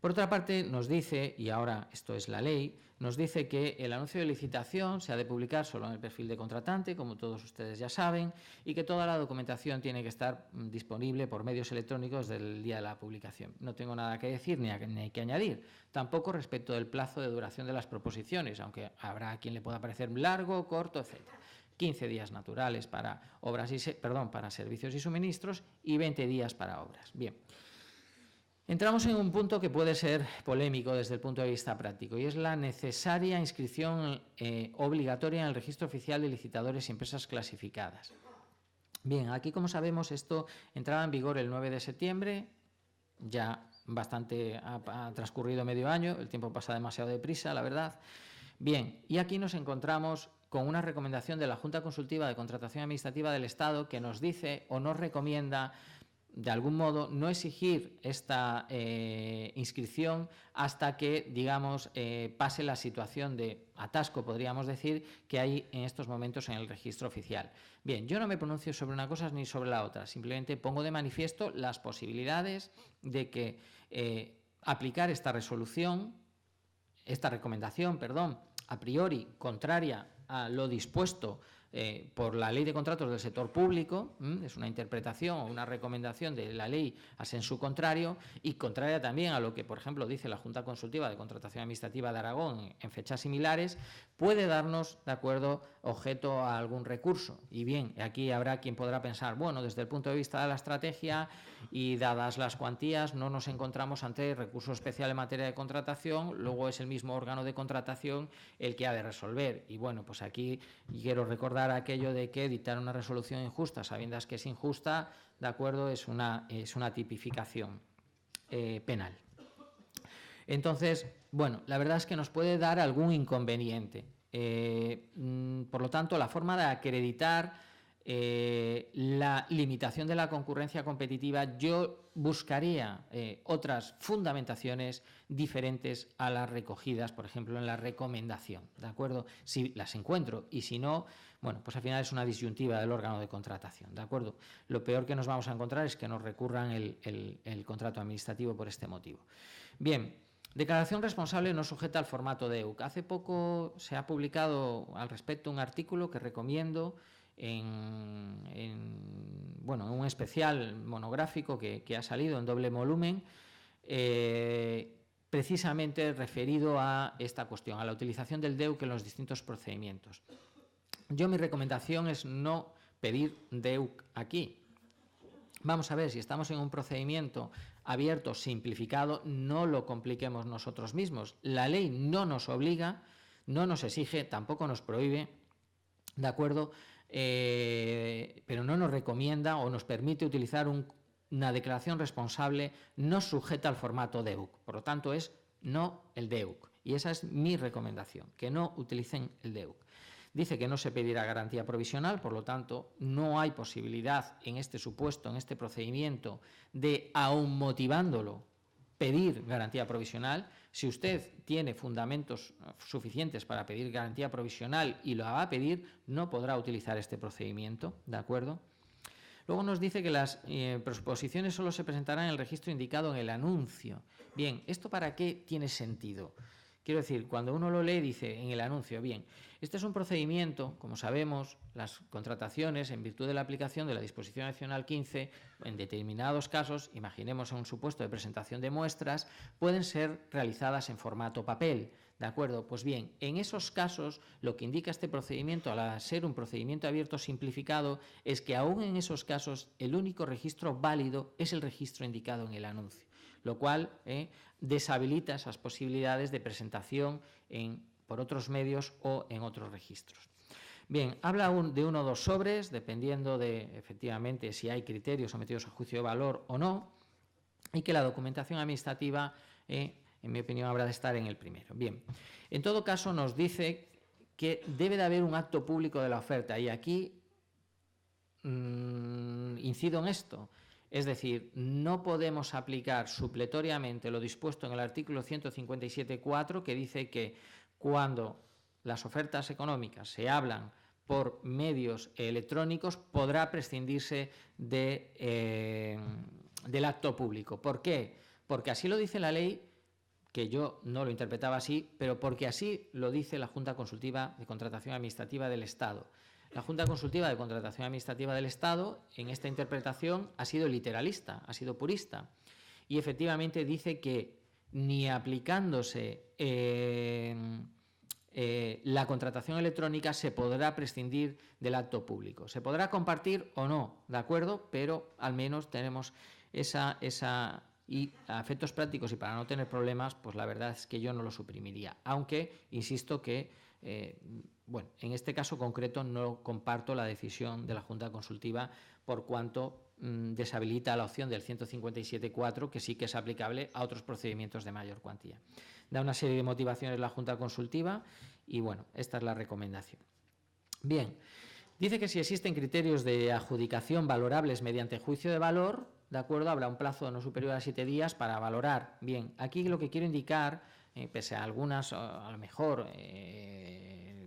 Speaker 2: Por otra parte, nos dice, y ahora esto es la ley, nos dice que el anuncio de licitación se ha de publicar solo en el perfil de contratante, como todos ustedes ya saben, y que toda la documentación tiene que estar disponible por medios electrónicos desde el día de la publicación. No tengo nada que decir ni que añadir, tampoco respecto del plazo de duración de las proposiciones, aunque habrá a quien le pueda parecer largo, corto, etc. 15 días naturales para para servicios y suministros y 20 días para obras. Bien. Entramos en un punto que puede ser polémico desde el punto de vista práctico y es la necesaria inscripción obligatoria en el registro oficial de licitadores y empresas clasificadas. Bien, aquí como sabemos esto entraba en vigor el 9 de septiembre, ya ha transcurrido medio año, el tiempo pasa demasiado deprisa, la verdad. Bien, y aquí nos encontramos con una recomendación de la Junta Consultiva de Contratación Administrativa del Estado que nos dice o nos recomienda, de algún modo, no exigir esta inscripción hasta que, digamos, pase la situación de atasco, podríamos decir, que hay en estos momentos en el registro oficial. Bien, yo no me pronuncio sobre una cosa ni sobre la otra, simplemente pongo de manifiesto las posibilidades de que aplicar esta recomendación, a priori contraria a lo dispuesto por la Ley de Contratos del Sector Público, es una interpretación o una recomendación de la ley a sensu contrario, y contraria también a lo que, por ejemplo, dice la Junta Consultiva de Contratación Administrativa de Aragón en fechas similares, puede darnos, de acuerdo, objeto a algún recurso. Y bien, aquí habrá quien podrá pensar, bueno, desde el punto de vista de la estrategia y dadas las cuantías, no nos encontramos ante recurso especial en materia de contratación, luego es el mismo órgano de contratación el que ha de resolver. Y bueno, pues aquí quiero recordar aquello de que dictar una resolución injusta, sabiendo que es injusta, de acuerdo, es una tipificación penal. Entonces, bueno, la verdad es que nos puede dar algún inconveniente. Por lo tanto, la forma de acreditar la limitación de la concurrencia competitiva, yo buscaría otras fundamentaciones diferentes a las recogidas, por ejemplo, en la recomendación, ¿de acuerdo? Si las encuentro, y si no, bueno, pues al final es una disyuntiva del órgano de contratación, ¿de acuerdo? Lo peor que nos vamos a encontrar es que nos recurran el contrato administrativo por este motivo. Bien, declaración responsable no sujeta al formato DEUC. Hace poco se ha publicado al respecto un artículo que recomiendo en un especial monográfico que ha salido en doble volumen, precisamente referido a esta cuestión, a la utilización del DEUC en los distintos procedimientos. Mi recomendación es no pedir DEUC aquí. Vamos a ver, si estamos en un procedimiento abierto, simplificado, no lo compliquemos nosotros mismos. La ley no nos obliga, no nos exige, tampoco nos prohíbe, ¿de acuerdo? Pero no nos recomienda o nos permite utilizar una declaración responsable no sujeta al formato DEUC. Por lo tanto, es no el DEUC. Y esa es mi recomendación, que no utilicen el DEUC. Dice que no se pedirá garantía provisional, por lo tanto, no hay posibilidad en este supuesto, en este procedimiento, de, aun motivándolo, pedir garantía provisional. Si usted tiene fundamentos suficientes para pedir garantía provisional y lo va a pedir, no podrá utilizar este procedimiento, ¿de acuerdo? Luego nos dice que las proposiciones solo se presentarán en el registro indicado en el anuncio. Bien, ¿esto para qué tiene sentido? Quiero decir, cuando uno lo lee, dice en el anuncio, bien, este es un procedimiento, como sabemos, las contrataciones, en virtud de la aplicación de la disposición adicional 15, en determinados casos, imaginemos en un supuesto de presentación de muestras, pueden ser realizadas en formato papel, ¿de acuerdo? Pues bien, en esos casos, lo que indica este procedimiento, al ser un procedimiento abierto simplificado, es que aún en esos casos, el único registro válido es el registro indicado en el anuncio, lo cual deshabilita esas posibilidades de presentación por otros medios o en otros registros. Bien, habla de uno o dos sobres, dependiendo de, efectivamente, si hay criterios sometidos a juicio de valor o no, y que la documentación administrativa, en mi opinión, habrá de estar en el primero. Bien, en todo caso nos dice que debe de haber un acto público de la oferta, y aquí incido en esto. Es decir, no podemos aplicar supletoriamente lo dispuesto en el artículo 157.4, que dice que cuando las ofertas económicas se hablan por medios electrónicos podrá prescindirse del acto público. ¿Por qué? Porque así lo dice la ley, que yo no lo interpretaba así, pero porque así lo dice la Junta Consultiva de Contratación Administrativa del Estado. La Junta Consultiva de Contratación Administrativa del Estado, en esta interpretación, ha sido literalista, ha sido purista, y efectivamente dice que ni aplicándose la contratación electrónica se podrá prescindir del acto público. Se podrá compartir o no, ¿de acuerdo? Pero al menos tenemos esa y a efectos prácticos y para no tener problemas, pues la verdad es que yo no lo suprimiría, aunque insisto que en este caso concreto no comparto la decisión de la Junta Consultiva por cuanto deshabilita la opción del 157.4, que sí que es aplicable a otros procedimientos de mayor cuantía. Da una serie de motivaciones la Junta Consultiva y, bueno, esta es la recomendación. Bien, dice que si existen criterios de adjudicación valorables mediante juicio de valor, ¿de acuerdo? Habrá un plazo no superior a 7 días para valorar. Bien, aquí lo que quiero indicar, pese a algunas, a lo mejor,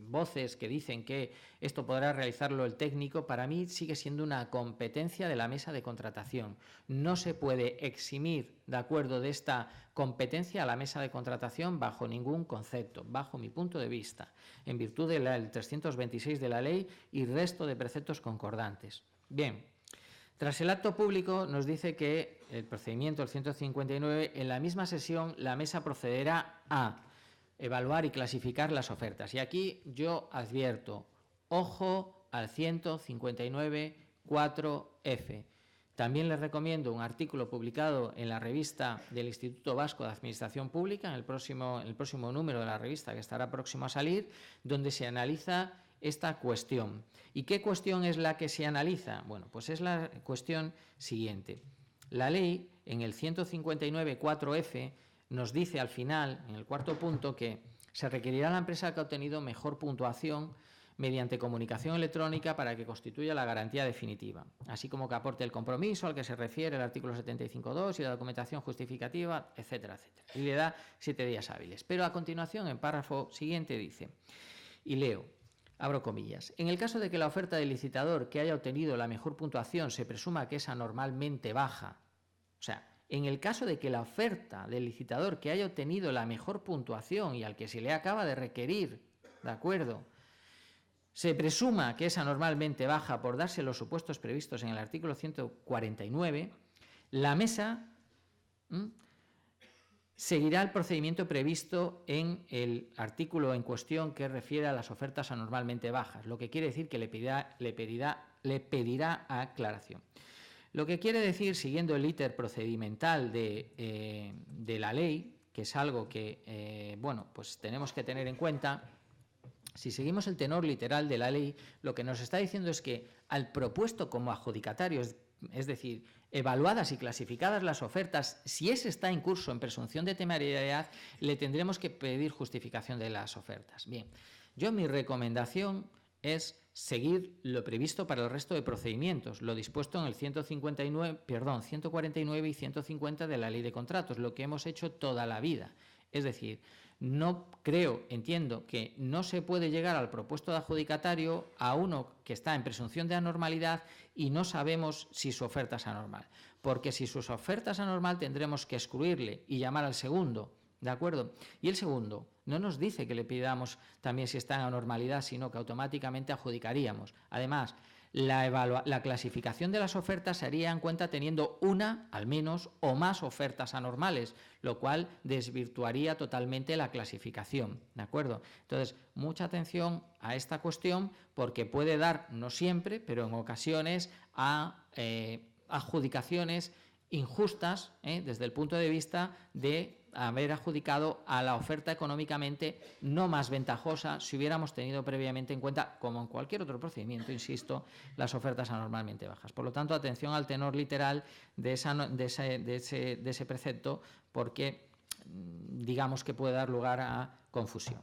Speaker 2: voces que dicen que esto podrá realizarlo el técnico, para mí sigue siendo una competencia de la mesa de contratación. No se puede eximir, de acuerdo, de esta competencia a la mesa de contratación bajo ningún concepto, bajo mi punto de vista, en virtud del 326 de la ley y resto de preceptos concordantes. Bien, tras el acto público nos dice que el procedimiento, el 159, en la misma sesión la mesa procederá a evaluar y clasificar las ofertas. Y aquí yo advierto, ojo al 159.4f. También les recomiendo un artículo publicado en la revista del Instituto Vasco de Administración Pública, en el próximo número de la revista que estará próximo a salir, donde se analiza esta cuestión. ¿Y qué cuestión es la que se analiza? Bueno, pues es la cuestión siguiente. La ley, en el 159.4f, nos dice al final, en el cuarto punto, que se requerirá a la empresa que ha obtenido mejor puntuación mediante comunicación electrónica para que constituya la garantía definitiva, así como que aporte el compromiso al que se refiere el artículo 75.2 y la documentación justificativa, etcétera, etcétera. Y le da 7 días hábiles. Pero a continuación, en párrafo siguiente, dice, y leo, abro comillas, en el caso de que la oferta del licitador que haya obtenido la mejor puntuación se presuma que es anormalmente baja, o sea, en el caso de que la oferta del licitador que haya obtenido la mejor puntuación y al que se le acaba de requerir, ¿de acuerdo?, se presuma que es anormalmente baja por darse los supuestos previstos en el artículo 149, la mesa seguirá el procedimiento previsto en el artículo en cuestión que refiere a las ofertas anormalmente bajas, lo que quiere decir que le pedirá aclaración. Lo que quiere decir, siguiendo el íter procedimental de la ley, que es algo que bueno, pues tenemos que tener en cuenta, si seguimos el tenor literal de la ley, lo que nos está diciendo es que al propuesto como adjudicatario, es decir, evaluadas y clasificadas las ofertas, si ese está en curso en presunción de temerariedad, le tendremos que pedir justificación de las ofertas. Bien, mi recomendación es seguir lo previsto para el resto de procedimientos, lo dispuesto en el 149 y 150 de la Ley de Contratos, lo que hemos hecho toda la vida. Es decir, entiendo que no se puede llegar al propuesto de adjudicatario a uno que está en presunción de anormalidad y no sabemos si su oferta es anormal, porque si su oferta es anormal tendremos que excluirle y llamar al segundo, ¿de acuerdo? Y el segundo no nos dice que le pidamos también si está en anormalidad, sino que automáticamente adjudicaríamos. Además, la clasificación de las ofertas se haría en cuenta teniendo una, al menos, o más ofertas anormales, lo cual desvirtuaría totalmente la clasificación, ¿de acuerdo? Entonces, mucha atención a esta cuestión porque puede dar, no siempre, pero en ocasiones, a adjudicaciones injustas, desde el punto de vista de haber adjudicado a la oferta económicamente no más ventajosa si hubiéramos tenido previamente en cuenta, como en cualquier otro procedimiento, insisto, las ofertas anormalmente bajas. Por lo tanto, atención al tenor literal de ese precepto, porque digamos que puede dar lugar a confusión.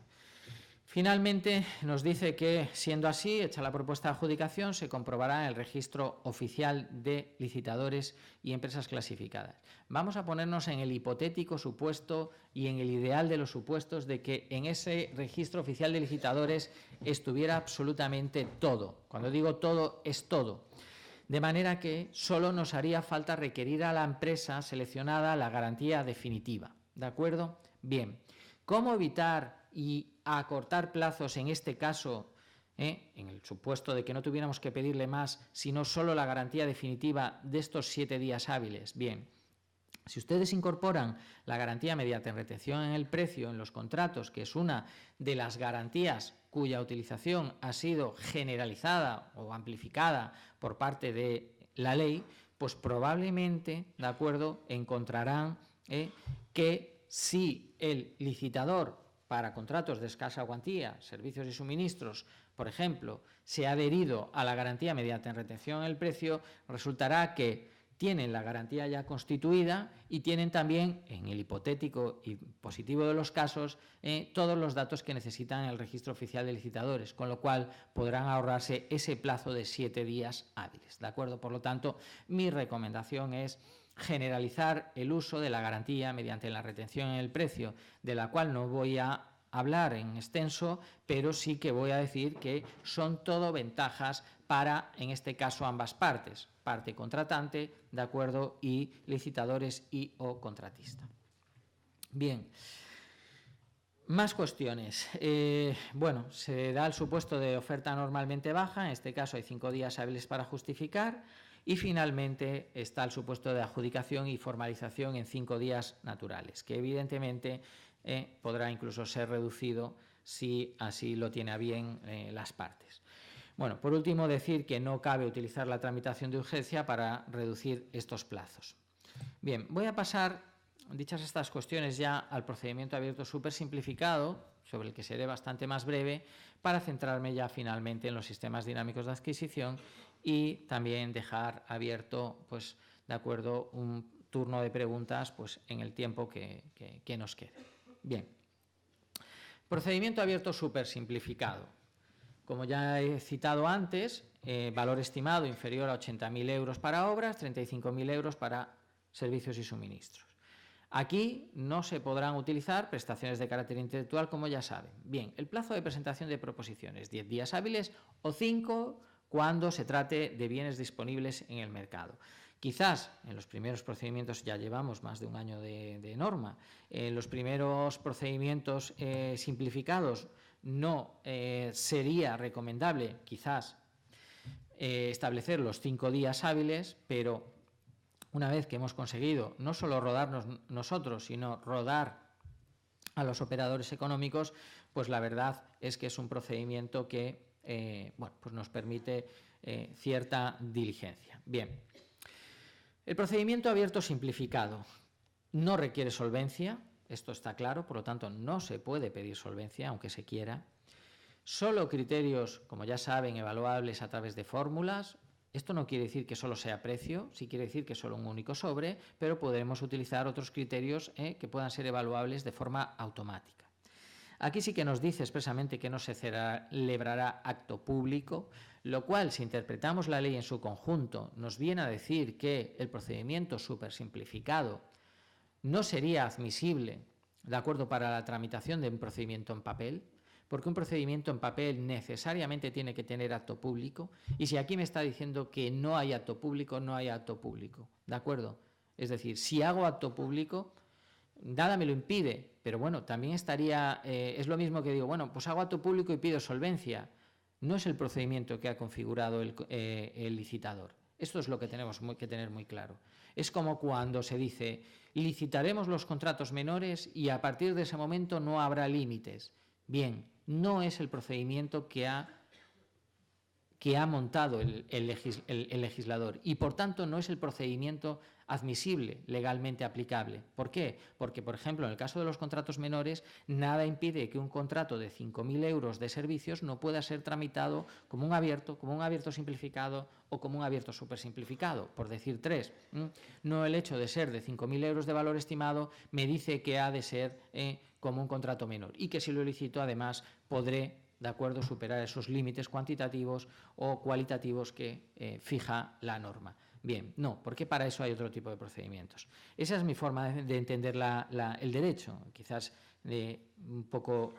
Speaker 2: Finalmente, nos dice que, siendo así, hecha la propuesta de adjudicación, se comprobará en el registro oficial de licitadores y empresas clasificadas. Vamos a ponernos en el hipotético supuesto y en el ideal de los supuestos de que en ese registro oficial de licitadores estuviera absolutamente todo. Cuando digo todo, es todo. De manera que solo nos haría falta requerir a la empresa seleccionada la garantía definitiva. ¿De acuerdo? Bien. ¿Cómo evitar y acortar plazos en este caso, en el supuesto de que no tuviéramos que pedirle más, sino solo la garantía definitiva de estos 7 días hábiles? Bien, si ustedes incorporan la garantía mediante retención en el precio en los contratos, que es una de las garantías cuya utilización ha sido generalizada o amplificada por parte de la ley, pues probablemente, ¿de acuerdo?, encontrarán que si el licitador para contratos de escasa cuantía, servicios y suministros, por ejemplo, se ha adherido a la garantía mediante retención en el precio, resultará que tienen la garantía ya constituida y tienen también, en el hipotético y positivo de los casos, todos los datos que necesitan en el registro oficial de licitadores, con lo cual podrán ahorrarse ese plazo de 7 días hábiles, ¿de acuerdo? Por lo tanto, mi recomendación es generalizar el uso de la garantía mediante la retención en el precio, de la cual no voy a hablar en extenso, pero sí que voy a decir que son todo ventajas para, en este caso, ambas partes, parte contratante, ¿de acuerdo?, y licitadores y o contratista. Bien, más cuestiones. Bueno, se da el supuesto de oferta normalmente baja, en este caso hay 5 días hábiles para justificar, y finalmente está el supuesto de adjudicación y formalización en 5 días naturales, que evidentemente podrá incluso ser reducido si así lo tiene a bien las partes. Bueno, por último, decir que no cabe utilizar la tramitación de urgencia para reducir estos plazos. Bien, voy a pasar, dichas estas cuestiones, ya al procedimiento abierto súper simplificado, sobre el que seré bastante más breve, para centrarme ya finalmente en los sistemas dinámicos de adquisición y también dejar abierto, pues, de acuerdo, un turno de preguntas, pues, en el tiempo que nos quede. Bien, procedimiento abierto súper simplificado. Como ya he citado antes, valor estimado inferior a 80.000 euros para obras, 35.000 euros para servicios y suministros. Aquí no se podrán utilizar prestaciones de carácter intelectual, como ya saben. Bien, el plazo de presentación de proposiciones, 10 días hábiles o 5 cuando se trate de bienes disponibles en el mercado. Quizás en los primeros procedimientos, ya llevamos más de un año de norma, en los primeros procedimientos simplificados no sería recomendable quizás establecer los 5 días hábiles, pero una vez que hemos conseguido no solo rodarnos nosotros, sino rodar a los operadores económicos, pues la verdad es que es un procedimiento que bueno, pues nos permite cierta diligencia. Bien, el procedimiento abierto simplificado no requiere solvencia, esto está claro, por lo tanto no se puede pedir solvencia, aunque se quiera. Solo criterios, como ya saben, evaluables a través de fórmulas. Esto no quiere decir que solo sea precio, sí quiere decir que solo un único sobre, pero podremos utilizar otros criterios que puedan ser evaluables de forma automática. Aquí sí que nos dice expresamente que no se celebrará acto público, lo cual, si interpretamos la ley en su conjunto, nos viene a decir que el procedimiento supersimplificado no sería admisible, de acuerdo, para la tramitación de un procedimiento en papel, porque un procedimiento en papel necesariamente tiene que tener acto público, y si aquí me está diciendo que no hay acto público, no hay acto público, ¿de acuerdo? Es decir, si hago acto público, nada me lo impide, pero bueno, también estaría, es lo mismo que digo, bueno, pues hago acto público y pido solvencia. No es el procedimiento que ha configurado el licitador. Esto es lo que tenemos que tener muy claro. Es como cuando se dice, licitaremos los contratos menores y a partir de ese momento no habrá límites. Bien, no es el procedimiento que ha montado el legislador y, por tanto, no es el procedimiento admisible, legalmente aplicable. ¿Por qué? Porque, por ejemplo, en el caso de los contratos menores, nada impide que un contrato de 5.000 euros de servicios no pueda ser tramitado como un abierto simplificado o como un abierto supersimplificado, por decir 3. No el hecho de ser de 5.000 euros de valor estimado me dice que ha de ser como un contrato menor y que si lo licito, además, podré, de acuerdo, superar esos límites cuantitativos o cualitativos que fija la norma. Bien, no, porque para eso hay otro tipo de procedimientos. Esa es mi forma de entender el derecho, quizás un poco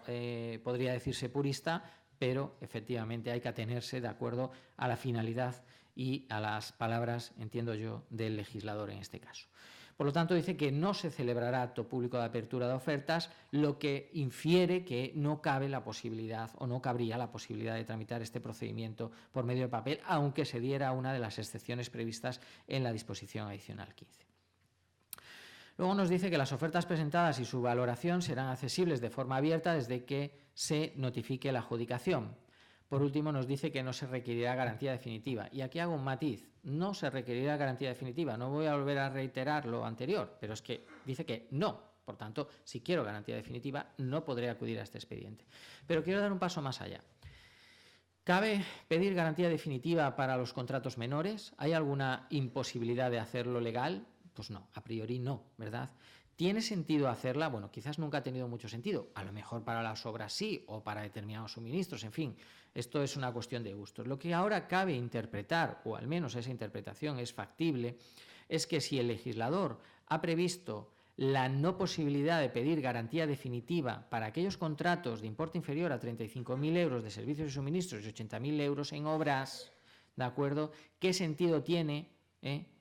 Speaker 2: podría decirse purista, pero efectivamente hay que atenerse, de acuerdo, a la finalidad y a las palabras, entiendo yo, del legislador en este caso. Por lo tanto, dice que no se celebrará acto público de apertura de ofertas, lo que infiere que no cabe la posibilidad o no cabría la posibilidad de tramitar este procedimiento por medio de papel, aunque se diera una de las excepciones previstas en la disposición adicional 15. Luego nos dice que las ofertas presentadas y su valoración serán accesibles de forma abierta desde que se notifique la adjudicación. Por último, nos dice que no se requerirá garantía definitiva. Y aquí hago un matiz. No se requerirá garantía definitiva. No voy a volver a reiterar lo anterior, pero es que dice que no. Por tanto, si quiero garantía definitiva, no podré acudir a este expediente. Pero quiero dar un paso más allá. ¿Cabe pedir garantía definitiva para los contratos menores? ¿Hay alguna imposibilidad de hacerlo legal? Pues no, a priori no, ¿verdad? ¿Tiene sentido hacerla? Bueno, quizás nunca ha tenido mucho sentido. A lo mejor para las obras sí, o para determinados suministros, en fin. Esto es una cuestión de gustos. Lo que ahora cabe interpretar, o al menos esa interpretación es factible, es que si el legislador ha previsto la no posibilidad de pedir garantía definitiva para aquellos contratos de importe inferior a 35.000 euros de servicios y suministros y 80.000 euros en obras, ¿de acuerdo? ¿Qué sentido tiene,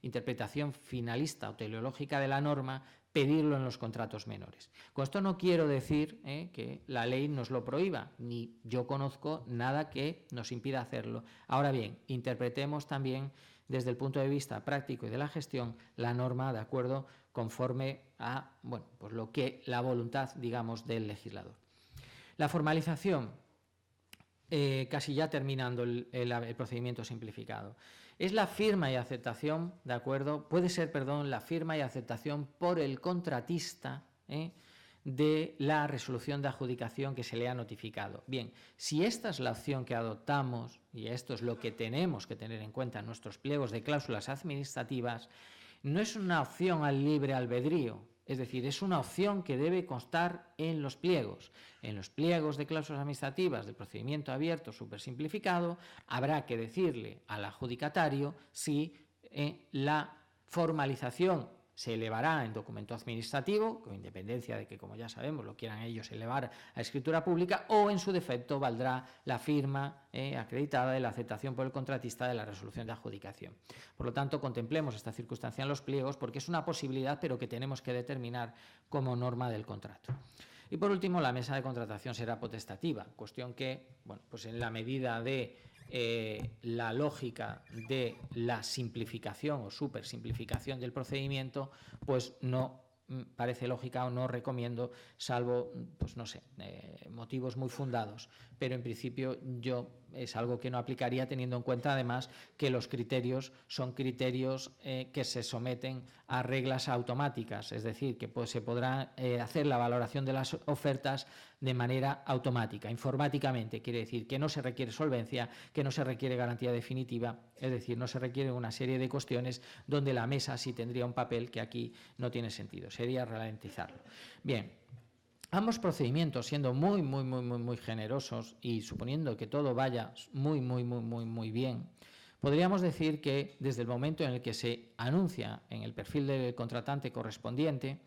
Speaker 2: interpretación finalista o teleológica de la norma, pedirlo en los contratos menores? Con esto no quiero decir que la ley nos lo prohíba, ni yo conozco nada que nos impida hacerlo. Ahora bien, interpretemos también desde el punto de vista práctico y de la gestión la norma, ¿de acuerdo?, conforme a pues lo que la voluntad, digamos, del legislador. La formalización, casi ya terminando el procedimiento simplificado, es la firma y aceptación, ¿de acuerdo? Puede ser, perdón, la firma y aceptación por el contratista de la resolución de adjudicación que se le ha notificado. Bien, si esta es la opción que adoptamos, y esto es lo que tenemos que tener en cuenta en nuestros pliegos de cláusulas administrativas, no es una opción al libre albedrío, es decir, es una opción que debe constar en los pliegos. En los pliegos de cláusulas administrativas del procedimiento abierto supersimplificado habrá que decirle al adjudicatario si la formalización se elevará en documento administrativo, con independencia de que, como ya sabemos, lo quieran ellos elevar a escritura pública, o en su defecto valdrá la firma acreditada de la aceptación por el contratista de la resolución de adjudicación. Por lo tanto, contemplemos esta circunstancia en los pliegos porque es una posibilidad, pero que tenemos que determinar como norma del contrato. Y por último, la mesa de contratación será potestativa, cuestión que, pues en la medida de la lógica de la simplificación o supersimplificación del procedimiento, pues no parece lógica o no recomiendo, salvo, pues no sé, motivos muy fundados. Pero en principio yo es algo que no aplicaría, teniendo en cuenta además que los criterios son criterios que se someten a reglas automáticas, es decir, que se podrá hacer la valoración de las ofertas de manera automática, informáticamente. Quiere decir que no se requiere solvencia, que no se requiere garantía definitiva, es decir, no se requiere una serie de cuestiones donde la mesa sí tendría un papel que aquí no tiene sentido, sería ralentizarlo. Bien, ambos procedimientos, siendo muy generosos y suponiendo que todo vaya muy bien, podríamos decir que desde el momento en el que se anuncia en el perfil del contratante correspondiente,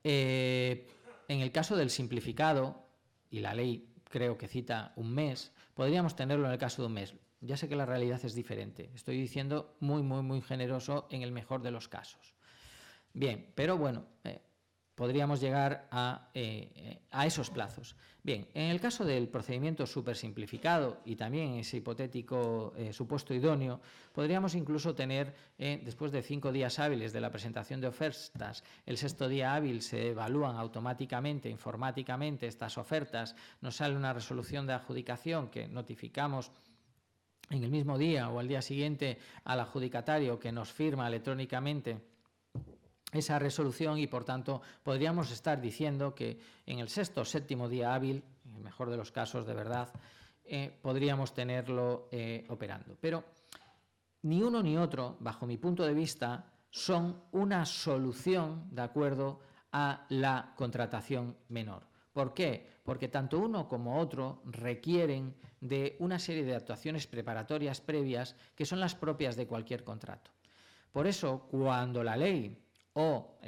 Speaker 2: en el caso del simplificado, y la ley creo que cita un mes, podríamos tenerlo en el caso de un mes. Ya sé que la realidad es diferente, estoy diciendo muy generoso en el mejor de los casos. Bien, pero bueno, podríamos llegar a esos plazos. Bien, en el caso del procedimiento supersimplificado y también en ese hipotético supuesto idóneo, podríamos incluso tener, después de 5 días hábiles de la presentación de ofertas, el 6º día hábil se evalúan automáticamente, informáticamente estas ofertas, nos sale una resolución de adjudicación que notificamos en el mismo día o al día siguiente al adjudicatario, que nos firma electrónicamente esa resolución, y por tanto podríamos estar diciendo que en el 6º o 7º día hábil, en el mejor de los casos de verdad, podríamos tenerlo operando. Pero ni uno ni otro, bajo mi punto de vista, son una solución de acuerdo a la contratación menor. ¿Por qué? Porque tanto uno como otro requieren de una serie de actuaciones preparatorias previas que son las propias de cualquier contrato. Por eso, cuando la ley o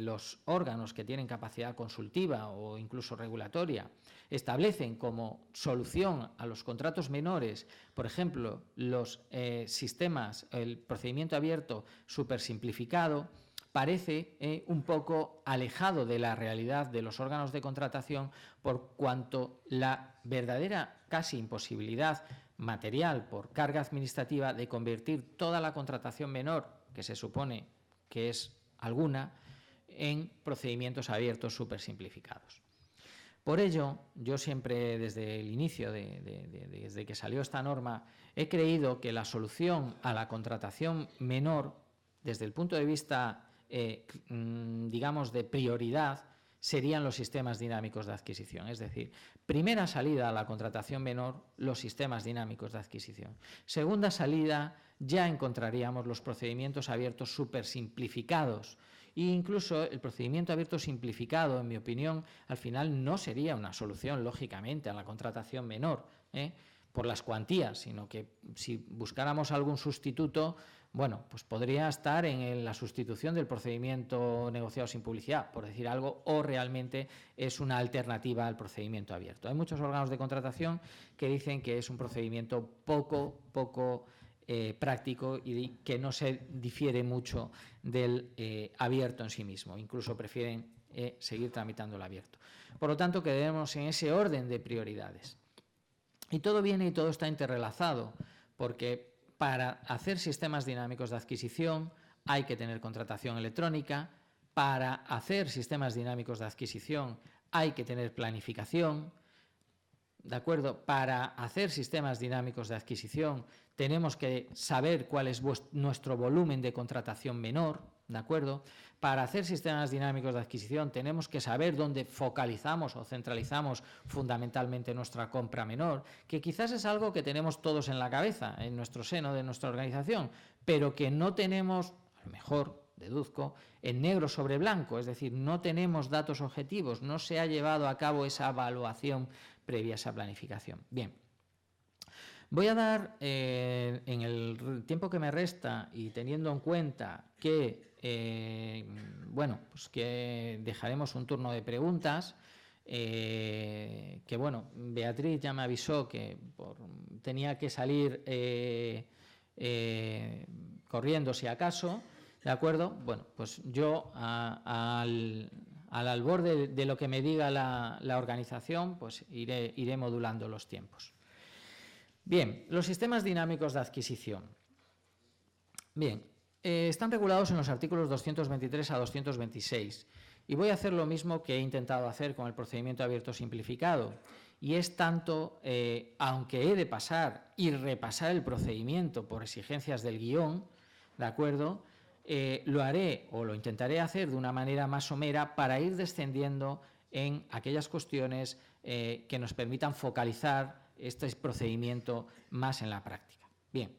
Speaker 2: los órganos que tienen capacidad consultiva o incluso regulatoria establecen como solución a los contratos menores, por ejemplo, los sistemas, el procedimiento abierto supersimplificado, parece un poco alejado de la realidad de los órganos de contratación, por cuanto la verdadera casi imposibilidad material por carga administrativa de convertir toda la contratación menor, que se supone que es alguna, en procedimientos abiertos supersimplificados. Por ello, yo siempre desde el inicio, desde que salió esta norma, he creído que la solución a la contratación menor, desde el punto de vista, digamos, de prioridad, serían los sistemas dinámicos de adquisición. Es decir, primera salida a la contratación menor, los sistemas dinámicos de adquisición. Segunda salida, ya encontraríamos los procedimientos abiertos supersimplificados. E incluso el procedimiento abierto simplificado, en mi opinión, al final no sería una solución, lógicamente, a la contratación menor, por las cuantías, sino que si buscáramos algún sustituto, bueno, pues podría estar en la sustitución del procedimiento negociado sin publicidad, por decir algo, o realmente es una alternativa al procedimiento abierto. Hay muchos órganos de contratación que dicen que es un procedimiento poco práctico y que no se difiere mucho del abierto en sí mismo. Incluso prefieren seguir tramitando el abierto. Por lo tanto, quedemos en ese orden de prioridades. Y todo viene y todo está interrelazado, porque para hacer sistemas dinámicos de adquisición hay que tener contratación electrónica, para hacer sistemas dinámicos de adquisición hay que tener planificación, ¿de acuerdo? Para hacer sistemas dinámicos de adquisición tenemos que saber cuál es nuestro volumen de contratación menor, ¿de acuerdo? Para hacer sistemas dinámicos de adquisición tenemos que saber dónde focalizamos o centralizamos fundamentalmente nuestra compra menor, que quizás es algo que tenemos todos en la cabeza, en nuestro seno de nuestra organización, pero que no tenemos, a lo mejor, deduzco, en negro sobre blanco, es decir, no tenemos datos objetivos, no se ha llevado a cabo esa evaluación previa a esa planificación. Bien. Voy a dar, en el tiempo que me resta y teniendo en cuenta que, bueno, pues que dejaremos un turno de preguntas, que bueno, Beatriz ya me avisó que tenía que salir corriendo si acaso, ¿de acuerdo? Bueno, pues yo al albor de lo que me diga la organización, pues iré modulando los tiempos. Bien, los sistemas dinámicos de adquisición. Bien, están regulados en los artículos 223 a 226 y voy a hacer lo mismo que he intentado hacer con el procedimiento abierto simplificado, y es tanto, aunque he de pasar y repasar el procedimiento por exigencias del guión, ¿de acuerdo?, lo haré o lo intentaré hacer de una manera más somera para ir descendiendo en aquellas cuestiones que nos permitan focalizar este procedimiento más en la práctica. Bien,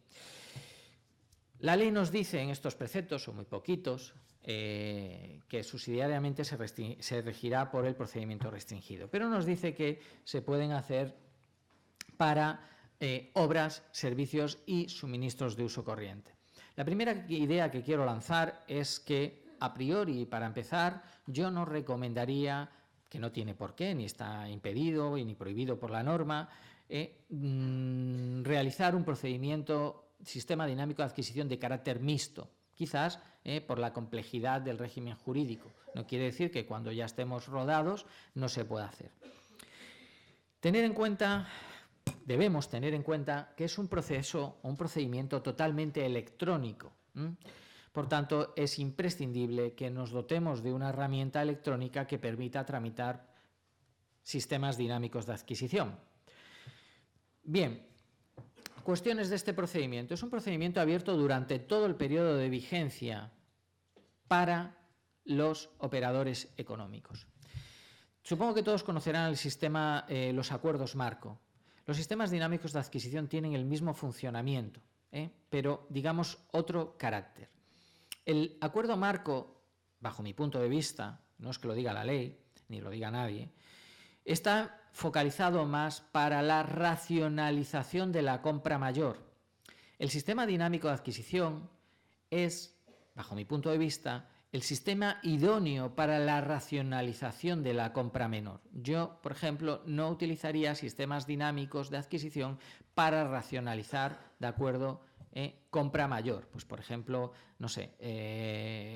Speaker 2: la ley nos dice en estos preceptos, son muy poquitos, que subsidiariamente se regirá por el procedimiento restringido, pero nos dice que se pueden hacer para obras, servicios y suministros de uso corriente. La primera idea que quiero lanzar es que, a priori, para empezar, yo no recomendaría, que no tiene por qué, ni está impedido ni prohibido por la norma, realizar un sistema dinámico de adquisición de carácter mixto, quizás por la complejidad del régimen jurídico. No quiere decir que cuando ya estemos rodados no se pueda hacer. Debemos tener en cuenta que es un procedimiento totalmente electrónico. Por tanto, es imprescindible que nos dotemos de una herramienta electrónica que permita tramitar sistemas dinámicos de adquisición. Bien, cuestiones de este procedimiento. Es un procedimiento abierto durante todo el periodo de vigencia para los operadores económicos. Supongo que todos conocerán el sistema, los acuerdos marco. Los sistemas dinámicos de adquisición tienen el mismo funcionamiento, pero digamos otro carácter. El acuerdo marco, bajo mi punto de vista, no es que lo diga la ley, ni lo diga nadie, está focalizado más para la racionalización de la compra mayor. El sistema dinámico de adquisición es, bajo mi punto de vista, el sistema idóneo para la racionalización de la compra menor. Yo, por ejemplo, no utilizaría sistemas dinámicos de adquisición para racionalizar, ¿de acuerdo?, compra mayor. Pues, por ejemplo, no sé,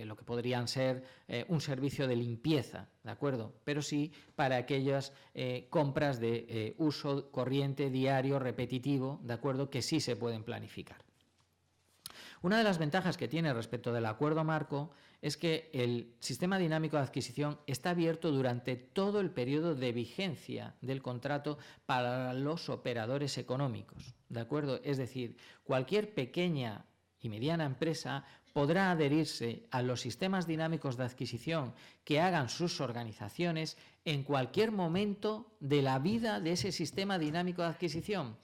Speaker 2: lo que podrían ser un servicio de limpieza, ¿de acuerdo? Pero sí para aquellas compras de uso corriente, diario, repetitivo, ¿de acuerdo?, que sí se pueden planificar. Una de las ventajas que tiene respecto del acuerdo marco es que el sistema dinámico de adquisición está abierto durante todo el periodo de vigencia del contrato para los operadores económicos, ¿de acuerdo? Es decir, cualquier pequeña y mediana empresa podrá adherirse a los sistemas dinámicos de adquisición que hagan sus organizaciones en cualquier momento de la vida de ese sistema dinámico de adquisición.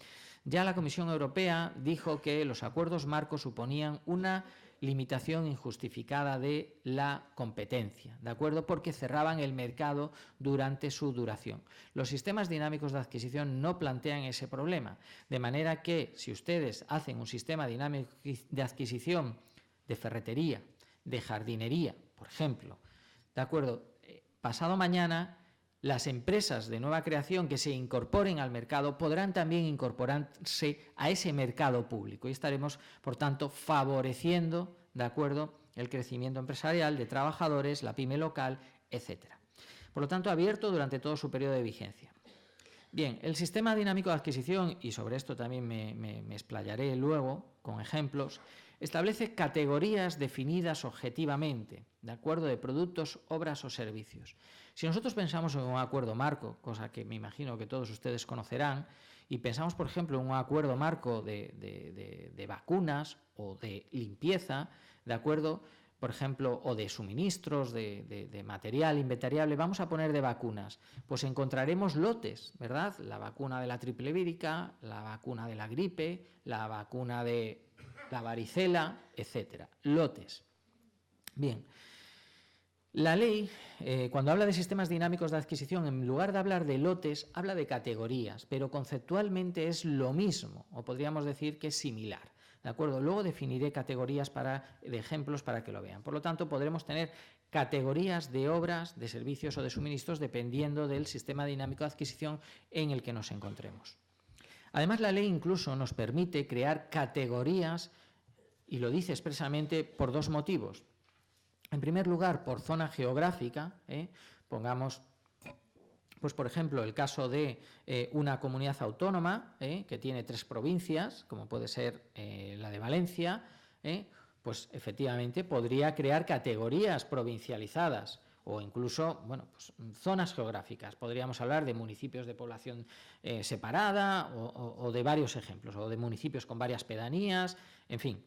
Speaker 2: Ya la Comisión Europea dijo que los acuerdos marco suponían una limitación injustificada de la competencia, ¿de acuerdo? Porque cerraban el mercado durante su duración. Los sistemas dinámicos de adquisición no plantean ese problema, de manera que si ustedes hacen un sistema dinámico de adquisición de ferretería, de jardinería, por ejemplo, ¿de acuerdo? Pasado mañana, las empresas de nueva creación que se incorporen al mercado podrán también incorporarse a ese mercado público y estaremos, por tanto, favoreciendo, ¿de acuerdo?, el crecimiento empresarial de trabajadores, la pyme local, etc. Por lo tanto, abierto durante todo su periodo de vigencia. Bien, el sistema dinámico de adquisición, y sobre esto también me explayaré luego con ejemplos, establece categorías definidas objetivamente, de acuerdo, de productos, obras o servicios. Si nosotros pensamos en un acuerdo marco, cosa que me imagino que todos ustedes conocerán, y pensamos, por ejemplo, en un acuerdo marco de vacunas o de limpieza, de acuerdo, por ejemplo, o de suministros de material inventariable, vamos a poner de vacunas, pues encontraremos lotes, ¿verdad? La vacuna de la triple vírica, la vacuna de la gripe, la vacuna de la varicela, etcétera. Lotes. Bien. La ley, cuando habla de sistemas dinámicos de adquisición, en lugar de hablar de lotes, habla de categorías, pero conceptualmente es lo mismo, o podríamos decir que es similar. ¿De acuerdo? Luego definiré categorías de ejemplos para que lo vean. Por lo tanto, podremos tener categorías de obras, de servicios o de suministros dependiendo del sistema dinámico de adquisición en el que nos encontremos. Además, la ley incluso nos permite crear categorías, y lo dice expresamente por dos motivos. En primer lugar, por zona geográfica, pongamos, pues por ejemplo, el caso de una comunidad autónoma que tiene 3 provincias, como puede ser la de Valencia, pues efectivamente podría crear categorías provincializadas o incluso, bueno, pues zonas geográficas. Podríamos hablar de municipios de población separada o de varios ejemplos, o de municipios con varias pedanías, en fin.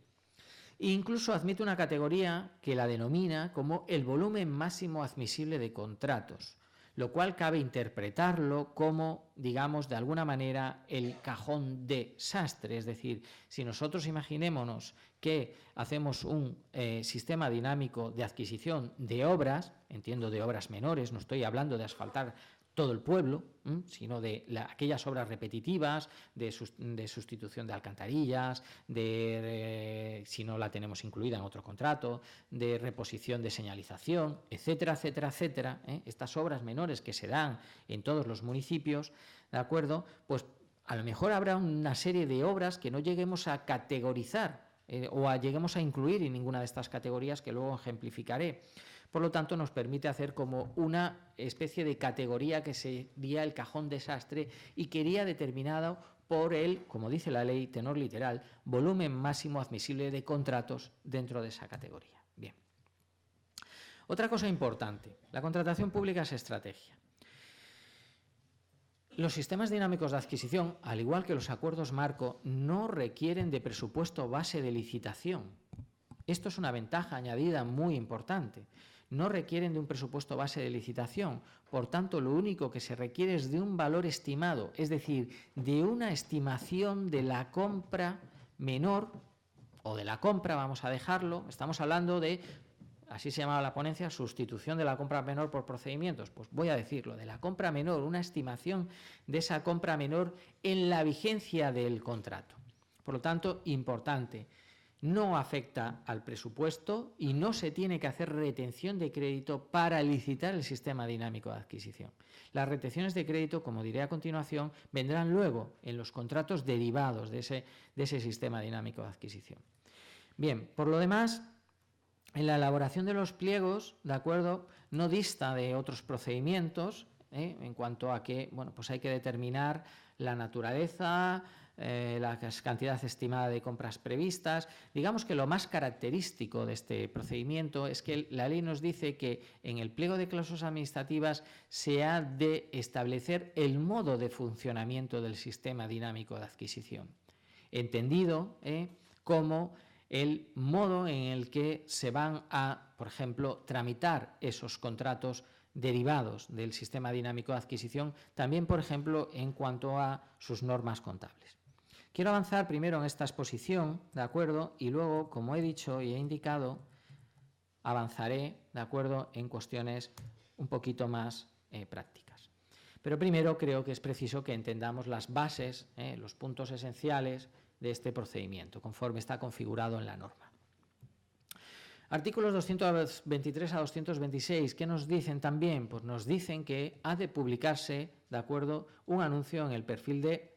Speaker 2: E incluso admite una categoría que la denomina como el volumen máximo admisible de contratos, lo cual cabe interpretarlo como, digamos, de alguna manera el cajón de sastre. Es decir, si nosotros imaginémonos que hacemos un sistema dinámico de adquisición de obras, entiendo de obras menores, no estoy hablando de asfaltar todo el pueblo, sino de aquellas obras repetitivas, de sustitución de alcantarillas, si no la tenemos incluida en otro contrato, de reposición de señalización, etcétera, etcétera, etcétera. Estas obras menores que se dan en todos los municipios, ¿de acuerdo? Pues a lo mejor habrá una serie de obras que no lleguemos a categorizar lleguemos a incluir en ninguna de estas categorías que luego ejemplificaré. Por lo tanto, nos permite hacer como una especie de categoría que sería el cajón desastre y que iría determinado por el, como dice la ley, tenor literal, volumen máximo admisible de contratos dentro de esa categoría. Bien. Otra cosa importante, la contratación pública es estrategia. Los sistemas dinámicos de adquisición, al igual que los acuerdos marco, no requieren de presupuesto base de licitación. Esto es una ventaja añadida muy importante. No requieren de un presupuesto base de licitación. Por tanto, lo único que se requiere es de un valor estimado, es decir, de una estimación de la compra menor, o de la compra, vamos a dejarlo, estamos hablando de, así se llamaba la ponencia, sustitución de la compra menor por procedimientos. Pues voy a decirlo, de la compra menor, una estimación de esa compra menor en la vigencia del contrato. Por lo tanto, importante. No afecta al presupuesto y no se tiene que hacer retención de crédito para licitar el sistema dinámico de adquisición. Las retenciones de crédito, como diré a continuación, vendrán luego en los contratos derivados de ese sistema dinámico de adquisición. Bien, por lo demás, en la elaboración de los pliegos, ¿de acuerdo?, no dista de otros procedimientos, en cuanto a que, bueno, pues hay que determinar la naturaleza, la cantidad estimada de compras previstas. Digamos que lo más característico de este procedimiento es que la ley nos dice que en el pliego de cláusulas administrativas se ha de establecer el modo de funcionamiento del sistema dinámico de adquisición, entendido como el modo en el que se van a, por ejemplo, tramitar esos contratos derivados del sistema dinámico de adquisición, también, por ejemplo, en cuanto a sus normas contables. Quiero avanzar primero en esta exposición, ¿de acuerdo? Y luego, como he dicho y he indicado, avanzaré, ¿de acuerdo?, en cuestiones un poquito más prácticas. Pero primero creo que es preciso que entendamos las bases, los puntos esenciales de este procedimiento, conforme está configurado en la norma. Artículos 223 a 226, ¿qué nos dicen también? Pues nos dicen que ha de publicarse, ¿de acuerdo?, un anuncio en el perfil de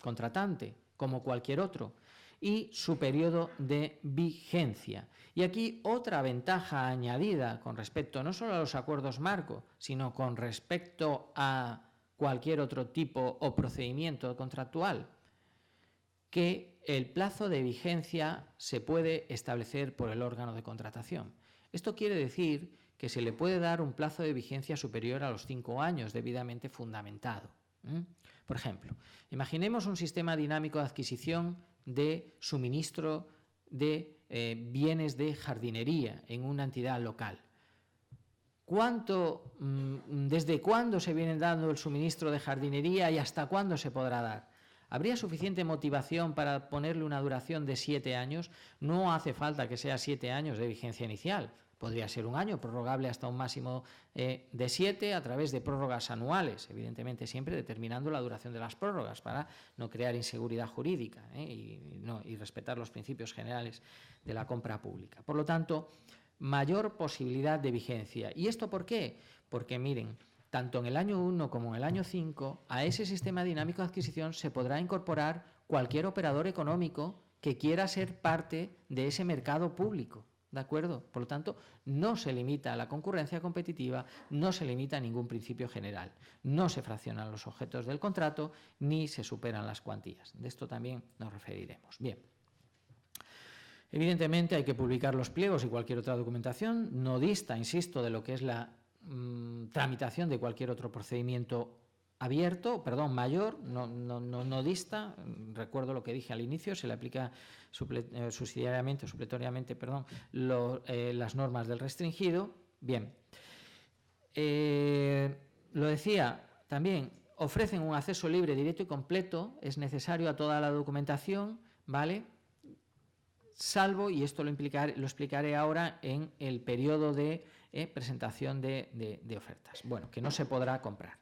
Speaker 2: contratante, como cualquier otro, y su periodo de vigencia. Y aquí otra ventaja añadida con respecto no solo a los acuerdos marco, sino con respecto a cualquier otro tipo o procedimiento contractual, que el plazo de vigencia se puede establecer por el órgano de contratación. Esto quiere decir que se le puede dar un plazo de vigencia superior a los 5 años, debidamente fundamentado. Por ejemplo, imaginemos un sistema dinámico de adquisición de suministro de bienes de jardinería en una entidad local. ¿Desde cuándo se viene dando el suministro de jardinería y hasta cuándo se podrá dar? ¿Habría suficiente motivación para ponerle una duración de 7 años? No hace falta que sea 7 años de vigencia inicial. Podría ser un año, prorrogable hasta un máximo de 7 a través de prórrogas anuales, evidentemente siempre determinando la duración de las prórrogas para no crear inseguridad jurídica y respetar los principios generales de la compra pública. Por lo tanto, mayor posibilidad de vigencia. ¿Y esto por qué? Porque miren, tanto en el año 1 como en el año 5, a ese sistema dinámico de adquisición se podrá incorporar cualquier operador económico que quiera ser parte de ese mercado público. ¿De acuerdo? Por lo tanto, no se limita a la concurrencia competitiva, no se limita a ningún principio general, no se fraccionan los objetos del contrato ni se superan las cuantías. De esto también nos referiremos. Bien. Evidentemente hay que publicar los pliegos y cualquier otra documentación. No dista, insisto, de lo que es la tramitación de cualquier otro procedimiento mayor, no dista. Recuerdo lo que dije al inicio, se le aplica supletoriamente, las normas del restringido. Bien. Lo decía también, ofrecen un acceso libre, directo y completo, es necesario a toda la documentación, ¿vale?, salvo, y esto lo explicaré ahora, en el periodo de presentación de ofertas. Bueno, que no se podrá comprar.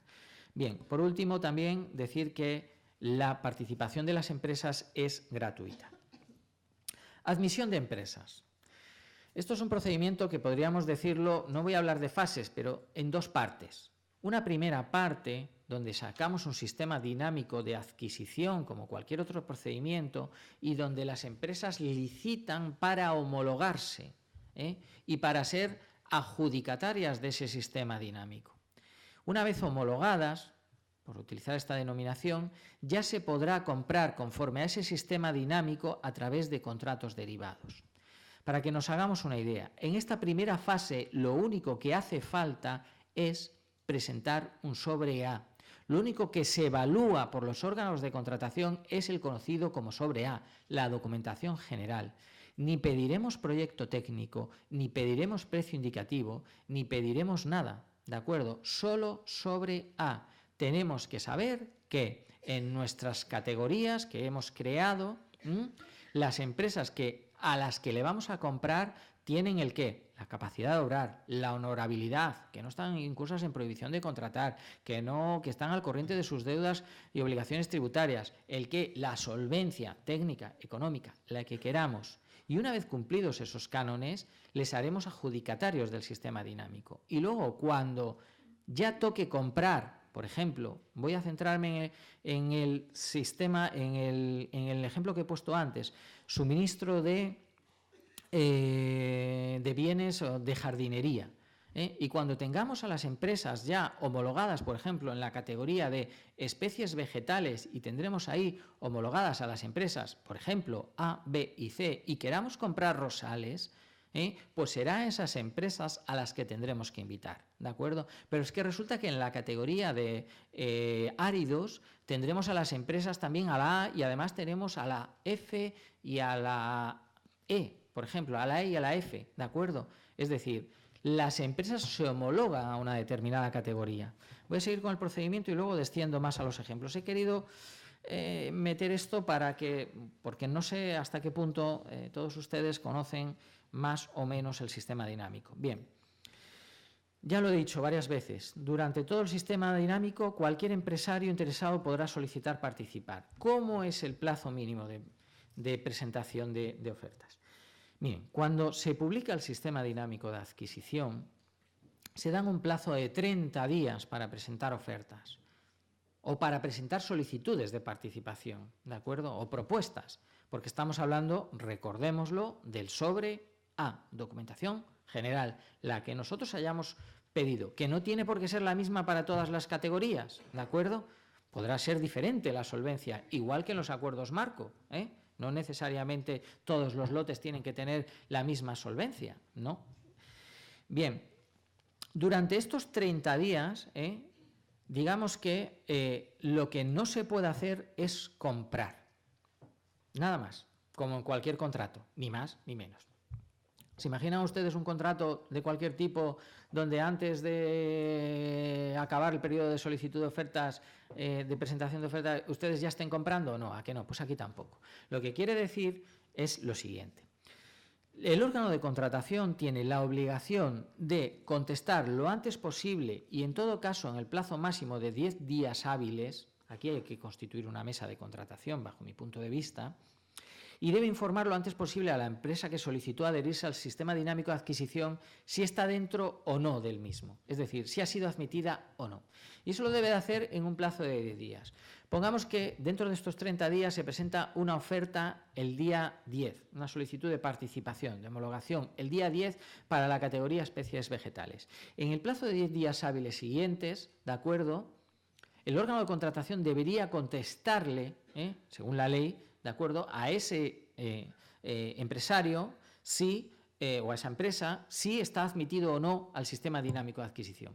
Speaker 2: Bien, por último, también decir que la participación de las empresas es gratuita. Admisión de empresas. Esto es un procedimiento que podríamos decirlo, no voy a hablar de fases, pero en dos partes. Una primera parte, donde sacamos un sistema dinámico de adquisición, como cualquier otro procedimiento, y donde las empresas licitan para homologarse y para ser adjudicatarias de ese sistema dinámico. Una vez homologadas, por utilizar esta denominación, ya se podrá comprar conforme a ese sistema dinámico a través de contratos derivados. Para que nos hagamos una idea, en esta primera fase lo único que hace falta es presentar un sobre A. Lo único que se evalúa por los órganos de contratación es el conocido como sobre A, la documentación general. Ni pediremos proyecto técnico, ni pediremos precio indicativo, ni pediremos nada, ¿de acuerdo? Solo sobre A. Tenemos que saber que en nuestras categorías que hemos creado, las empresas a las que le vamos a comprar tienen el qué, la capacidad de obrar, la honorabilidad, que no están incursas en prohibición de contratar, que están al corriente de sus deudas y obligaciones tributarias, el qué, la solvencia técnica, económica, la que queramos. Y una vez cumplidos esos cánones, les haremos adjudicatarios del sistema dinámico. Y luego, cuando ya toque comprar, por ejemplo, voy a centrarme en el sistema, en el ejemplo que he puesto antes, suministro de bienes de jardinería. Y cuando tengamos a las empresas ya homologadas, por ejemplo, en la categoría de especies vegetales, y tendremos ahí homologadas a las empresas, por ejemplo, A, B y C, y queramos comprar rosales, pues será a esas empresas a las que tendremos que invitar, ¿de acuerdo? Pero es que resulta que en la categoría de áridos tendremos a las empresas también a la A, y además tenemos a la F y a la E, por ejemplo, a la E y a la F, ¿de acuerdo? Es decir, las empresas se homologan a una determinada categoría. Voy a seguir con el procedimiento y luego desciendo más a los ejemplos. He querido meter esto porque no sé hasta qué punto todos ustedes conocen más o menos el sistema dinámico. Bien, ya lo he dicho varias veces, durante todo el sistema dinámico cualquier empresario interesado podrá solicitar participar. ¿Cómo es el plazo mínimo de presentación de ofertas? Miren, cuando se publica el sistema dinámico de adquisición, se dan un plazo de 30 días para presentar ofertas o para presentar solicitudes de participación, ¿de acuerdo? O propuestas, porque estamos hablando, recordémoslo, del sobre A, documentación general, la que nosotros hayamos pedido, que no tiene por qué ser la misma para todas las categorías, ¿de acuerdo? Podrá ser diferente la solvencia, igual que en los acuerdos marco, ¿eh? No necesariamente todos los lotes tienen que tener la misma solvencia, ¿no? Bien, durante estos 30 días, digamos que lo que no se puede hacer es comprar. Nada más, como en cualquier contrato, ni más ni menos. ¿Se imaginan ustedes un contrato de cualquier tipo donde antes de acabar el periodo de solicitud de ofertas, de presentación de ofertas, ustedes ya estén comprando? No, ¿a qué no? Pues aquí tampoco. Lo que quiere decir es lo siguiente. El órgano de contratación tiene la obligación de contestar lo antes posible y en todo caso en el plazo máximo de 10 días hábiles, aquí hay que constituir una mesa de contratación bajo mi punto de vista, y debe informar lo antes posible a la empresa que solicitó adherirse al sistema dinámico de adquisición si está dentro o no del mismo, es decir, si ha sido admitida o no. Y eso lo debe de hacer en un plazo de 10 días. Pongamos que dentro de estos 30 días se presenta una oferta el día 10, una solicitud de participación, de homologación, el día 10 para la categoría especies vegetales. En el plazo de 10 días hábiles siguientes, ¿de acuerdo?, el órgano de contratación debería contestarle, según la ley, ¿de acuerdo?, a ese empresario o a esa empresa si está admitido o no al sistema dinámico de adquisición.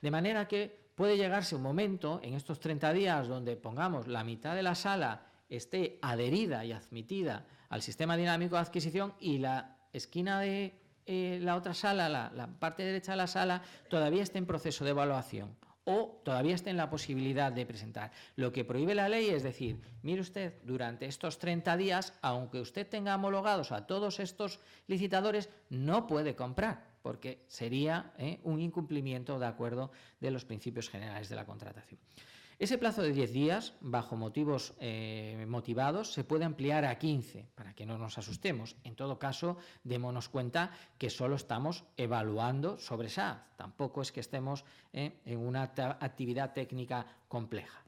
Speaker 2: De manera que puede llegarse un momento en estos 30 días donde pongamos la mitad de la sala esté adherida y admitida al sistema dinámico de adquisición y la esquina de la otra sala, la parte derecha de la sala, todavía esté en proceso de evaluación o todavía esté en la posibilidad de presentar. Lo que prohíbe la ley es decir, mire usted, durante estos 30 días, aunque usted tenga homologados a todos estos licitadores, no puede comprar, porque sería un incumplimiento, de acuerdo, de los principios generales de la contratación. Ese plazo de 10 días, bajo motivos motivados, se puede ampliar a 15, para que no nos asustemos. En todo caso, démonos cuenta que solo estamos evaluando sobre SAD. Tampoco es que estemos en una actividad técnica compleja.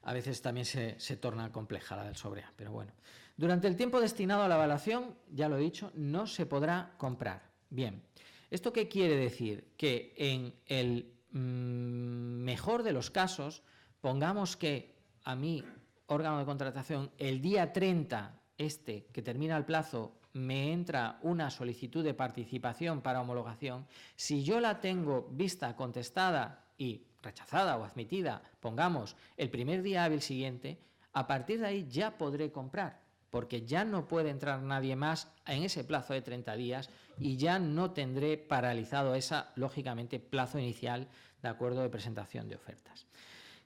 Speaker 2: A veces también se torna compleja la del sobre A, pero bueno. Durante el tiempo destinado a la evaluación, ya lo he dicho, no se podrá comprar. Bien, ¿esto qué quiere decir? Que en el mejor de los casos, pongamos que a mi órgano de contratación el día 30, que termina el plazo, me entra una solicitud de participación para homologación. Si yo la tengo vista, contestada y rechazada o admitida, pongamos el primer día hábil siguiente, a partir de ahí ya podré comprar, porque ya no puede entrar nadie más en ese plazo de 30 días y ya no tendré paralizado ese, lógicamente, plazo inicial de acuerdo de presentación de ofertas.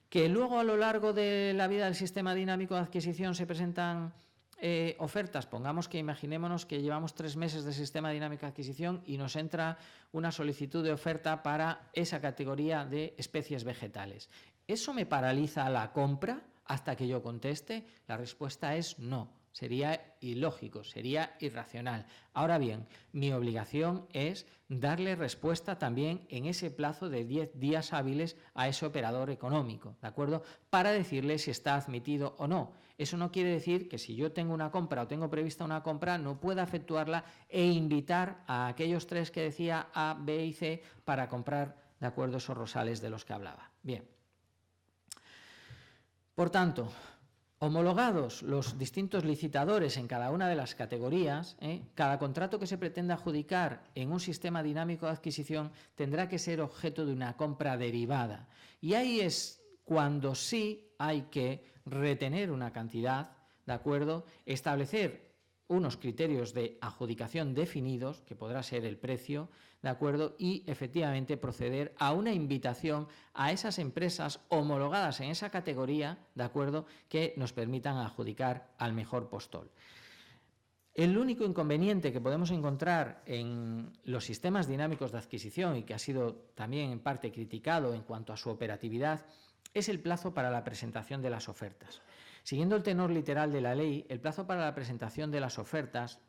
Speaker 2: Que luego a lo largo de la vida del sistema dinámico de adquisición se presentan ofertas, pongamos que imaginémonos que llevamos 3 meses de sistema dinámico de adquisición y nos entra una solicitud de oferta para esa categoría de especies vegetales. ¿Eso me paraliza la compra hasta que yo conteste? La respuesta es no. Sería ilógico, sería irracional. Ahora bien, mi obligación es darle respuesta también en ese plazo de 10 días hábiles a ese operador económico, ¿de acuerdo?, para decirle si está admitido o no. Eso no quiere decir que si yo tengo una compra o tengo prevista una compra, no pueda efectuarla e invitar a aquellos 3 que decía A, B y C para comprar, de acuerdo, esos rosales de los que hablaba. Bien. Por tanto, homologados los distintos licitadores en cada una de las categorías, cada contrato que se pretenda adjudicar en un sistema dinámico de adquisición tendrá que ser objeto de una compra derivada. Y ahí es cuando sí hay que retener una cantidad, ¿de acuerdo?, establecer unos criterios de adjudicación definidos, que podrá ser el precio, ¿de acuerdo? Y efectivamente proceder a una invitación a esas empresas homologadas en esa categoría, ¿de acuerdo?, que nos permitan adjudicar al mejor postor. El único inconveniente que podemos encontrar en los sistemas dinámicos de adquisición, y que ha sido también en parte criticado en cuanto a su operatividad, es el plazo para la presentación de las ofertas. Siguiendo el tenor literal de la ley, el plazo para la presentación de las ofertas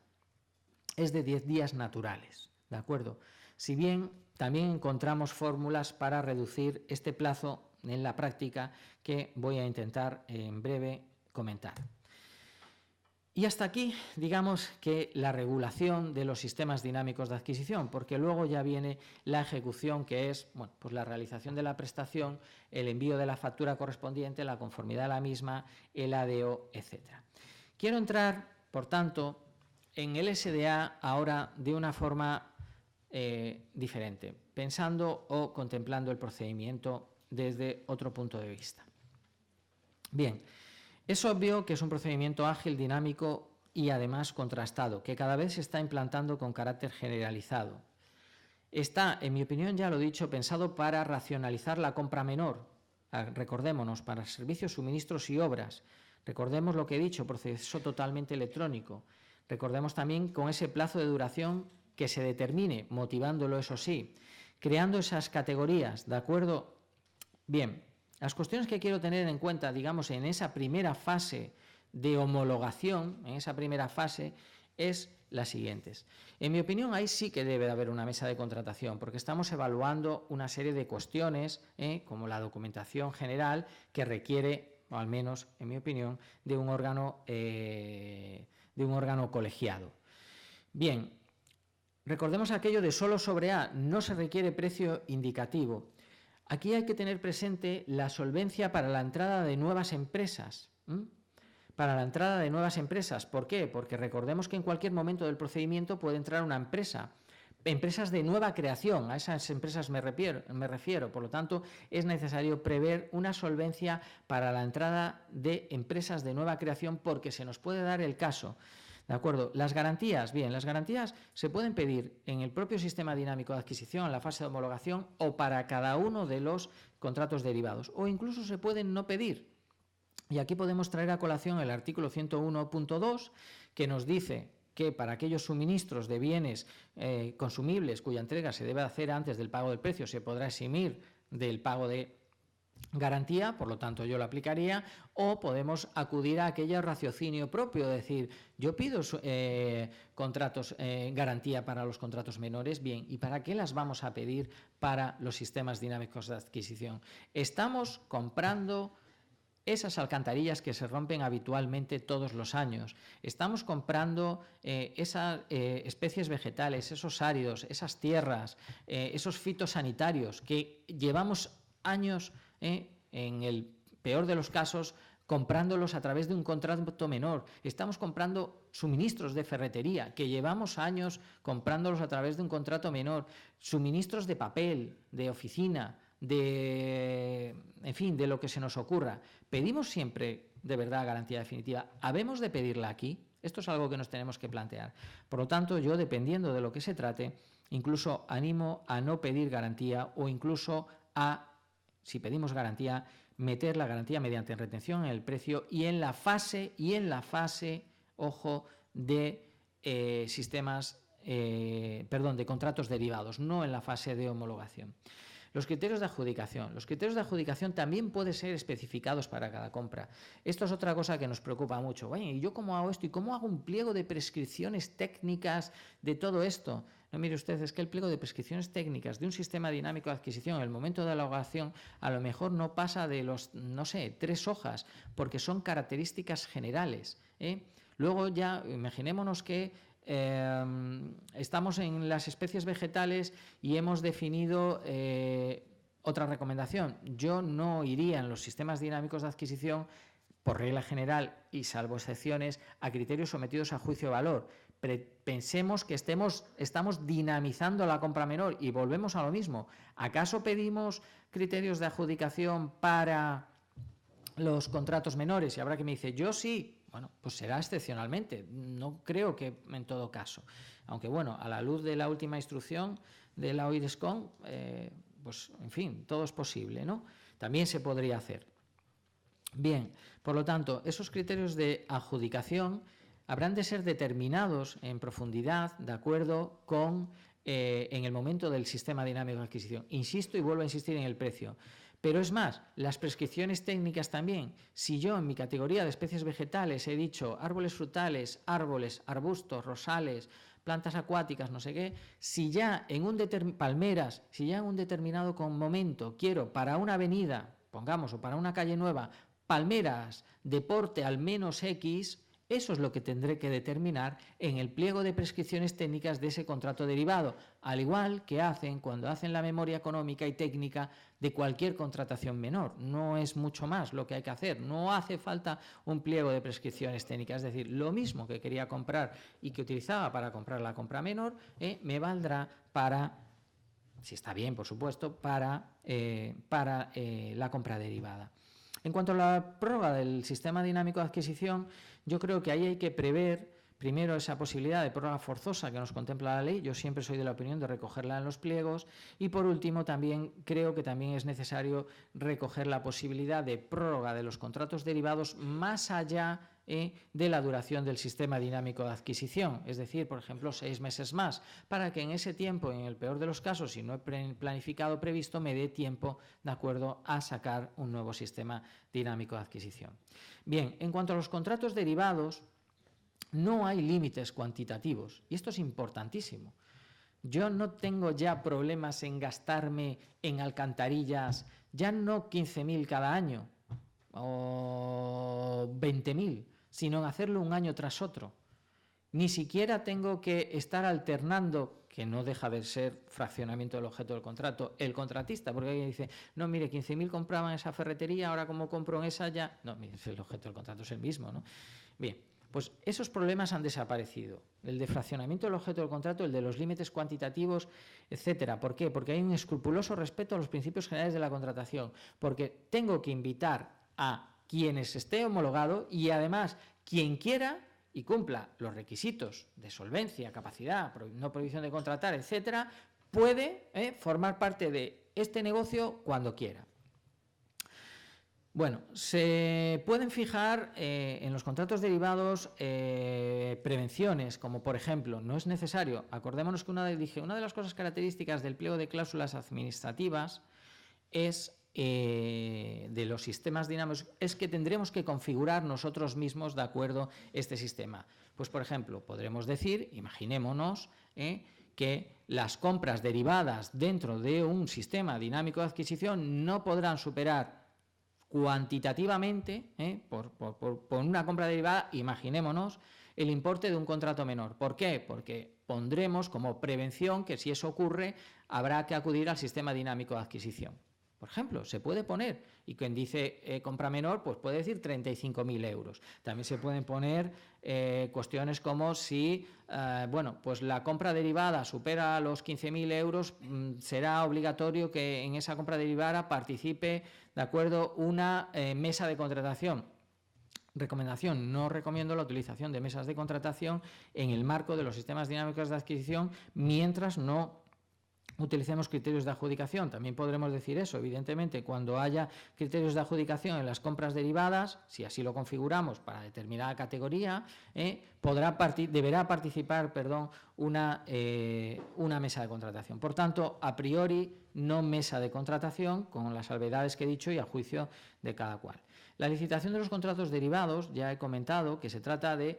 Speaker 2: es de 10 días naturales, ¿de acuerdo? Si bien también encontramos fórmulas para reducir este plazo en la práctica que voy a intentar en breve comentar. Y hasta aquí, digamos que la regulación de los sistemas dinámicos de adquisición, porque luego ya viene la ejecución, que es pues la realización de la prestación, el envío de la factura correspondiente, la conformidad a la misma, el ADO, etc. Quiero entrar, por tanto, en el SDA ahora de una forma diferente, pensando o contemplando el procedimiento desde otro punto de vista. Bien. Es obvio que es un procedimiento ágil, dinámico y además contrastado, que cada vez se está implantando con carácter generalizado. Está, en mi opinión, ya lo he dicho, pensado para racionalizar la compra menor. Recordémonos, para servicios, suministros y obras. Recordemos lo que he dicho, proceso totalmente electrónico. Recordemos también con ese plazo de duración que se determine, motivándolo, eso sí, creando esas categorías, ¿de acuerdo? Bien. Las cuestiones que quiero tener en cuenta, digamos, en esa primera fase de homologación, en esa primera fase, es las siguientes. En mi opinión, ahí sí que debe haber una mesa de contratación, porque estamos evaluando una serie de cuestiones, como la documentación general, que requiere, o al menos, en mi opinión, de un órgano colegiado. Bien, recordemos aquello de solo sobre A, no se requiere precio indicativo. Aquí hay que tener presente la solvencia para la entrada de nuevas empresas. Para la entrada de nuevas empresas. ¿Por qué? Porque recordemos que en cualquier momento del procedimiento puede entrar una empresa. Empresas de nueva creación, a esas empresas me refiero. Por lo tanto, es necesario prever una solvencia para la entrada de empresas de nueva creación, porque se nos puede dar el caso. ¿De acuerdo? Las garantías, bien, las garantías se pueden pedir en el propio sistema dinámico de adquisición, en la fase de homologación, o para cada uno de los contratos derivados, o incluso se pueden no pedir. Y aquí podemos traer a colación el artículo 101.2, que nos dice que para aquellos suministros de bienes consumibles cuya entrega se debe hacer antes del pago del precio, se podrá eximir del pago de garantía, por lo tanto yo lo aplicaría, o podemos acudir a aquel raciocinio propio, es decir, yo pido contratos, garantía para los contratos menores, bien, ¿y para qué las vamos a pedir para los sistemas dinámicos de adquisición? Estamos comprando esas alcantarillas que se rompen habitualmente todos los años. Estamos comprando esas especies vegetales, esos áridos, esas tierras, esos fitosanitarios que llevamos años, en el peor de los casos, comprándolos a través de un contrato menor. Estamos comprando suministros de ferretería, que llevamos años comprándolos a través de un contrato menor, suministros de papel, de oficina, en fin, de lo que se nos ocurra. ¿Pedimos siempre de verdad garantía definitiva? ¿Habemos de pedirla aquí? Esto es algo que nos tenemos que plantear. Por lo tanto, yo, dependiendo de lo que se trate, incluso animo a no pedir garantía, o incluso a, si pedimos garantía, meter la garantía mediante retención en el precio y en la fase, ojo, de de contratos derivados, no en la fase de homologación. Los criterios de adjudicación. Los criterios de adjudicación también pueden ser especificados para cada compra. Esto es otra cosa que nos preocupa mucho. Bueno, ¿y yo cómo hago esto? ¿Y cómo hago un pliego de prescripciones técnicas de todo esto? No, mire usted, es que el pliego de prescripciones técnicas de un sistema dinámico de adquisición en el momento de la homologación a lo mejor no pasa de los, 3 hojas, porque son características generales. Luego ya, imaginémonos que estamos en las especies vegetales y hemos definido otra recomendación. Yo no iría en los sistemas dinámicos de adquisición, por regla general y salvo excepciones, a criterios sometidos a juicio de valor. Pensemos que estamos dinamizando la compra menor y volvemos a lo mismo. ¿Acaso pedimos criterios de adjudicación para los contratos menores? Y habrá que me dice, yo sí, bueno, pues será excepcionalmente. No creo que en todo caso. Aunque, bueno, a la luz de la última instrucción de la OIDESCON, pues, en fin, todo es posible, ¿no? También se podría hacer. Bien, por lo tanto, esos criterios de adjudicación habrán de ser determinados en profundidad de acuerdo con en el momento del sistema dinámico de adquisición. Insisto y vuelvo a insistir en el precio. Pero es más, las prescripciones técnicas también. Si yo en mi categoría de especies vegetales he dicho árboles frutales, árboles, arbustos, rosales, plantas acuáticas, no sé qué, si ya en un palmeras, si ya en un determinado momento quiero para una avenida, pongamos, o para una calle nueva, palmeras de porte al menos X, eso es lo que tendré que determinar en el pliego de prescripciones técnicas de ese contrato derivado, al igual que hacen cuando hacen la memoria económica y técnica de cualquier contratación menor. No es mucho más lo que hay que hacer, no hace falta un pliego de prescripciones técnicas, es decir, lo mismo que quería comprar y que utilizaba para comprar la compra menor, me valdrá para, si está bien por supuesto, para la compra derivada. En cuanto a la prórroga del sistema dinámico de adquisición, yo creo que ahí hay que prever primero esa posibilidad de prórroga forzosa que nos contempla la ley. Yo siempre soy de la opinión de recogerla en los pliegos. Y por último, también creo que también es necesario recoger la posibilidad de prórroga de los contratos derivados más allá de la duración del sistema dinámico de adquisición, es decir, por ejemplo, 6 meses más, para que en ese tiempo, en el peor de los casos, si no he planificado previsto, me dé tiempo, de acuerdo, a sacar un nuevo sistema dinámico de adquisición. Bien, en cuanto a los contratos derivados, no hay límites cuantitativos, y esto es importantísimo. Yo no tengo ya problemas en gastarme en alcantarillas, ya no 15.000 cada año o 20.000, sino en hacerlo un año tras otro. Ni siquiera tengo que estar alternando, que no deja de ser fraccionamiento del objeto del contrato, el contratista, porque alguien dice, no, mire, 15.000 compraban en esa ferretería, ahora como compro en esa ya... No, mire, el objeto del contrato es el mismo, ¿no? Bien, pues esos problemas han desaparecido. El de fraccionamiento del objeto del contrato, el de los límites cuantitativos, etcétera. ¿Por qué? Porque hay un escrupuloso respeto a los principios generales de la contratación, porque tengo que invitar a quienes esté homologado y además quien quiera y cumpla los requisitos de solvencia, capacidad, no prohibición de contratar, etcétera, puede formar parte de este negocio cuando quiera. Bueno, se pueden fijar en los contratos derivados prevenciones, como por ejemplo, no es necesario, acordémonos que una de las cosas características del pliego de cláusulas administrativas es de los sistemas dinámicos es que tendremos que configurar nosotros mismos de acuerdo este sistema. Pues, por ejemplo, podremos decir, imaginémonos, que las compras derivadas dentro de un sistema dinámico de adquisición no podrán superar cuantitativamente, por una compra derivada, imaginémonos, el importe de un contrato menor. ¿Por qué? Porque pondremos como prevención que si eso ocurre habrá que acudir al sistema dinámico de adquisición. Por ejemplo, se puede poner, y quien dice compra menor, pues puede decir 35.000 euros. También se pueden poner cuestiones como si, pues la compra derivada supera los 15.000 euros, será obligatorio que en esa compra derivada participe, de acuerdo, una mesa de contratación. Recomendación, no recomiendo la utilización de mesas de contratación en el marco de los sistemas dinámicos de adquisición mientras no utilicemos criterios de adjudicación. También podremos decir eso, evidentemente, cuando haya criterios de adjudicación en las compras derivadas, si así lo configuramos para determinada categoría, deberá participar una mesa de contratación. Por tanto, a priori, no mesa de contratación, con las salvedades que he dicho y a juicio de cada cual. La licitación de los contratos derivados, ya he comentado que se trata de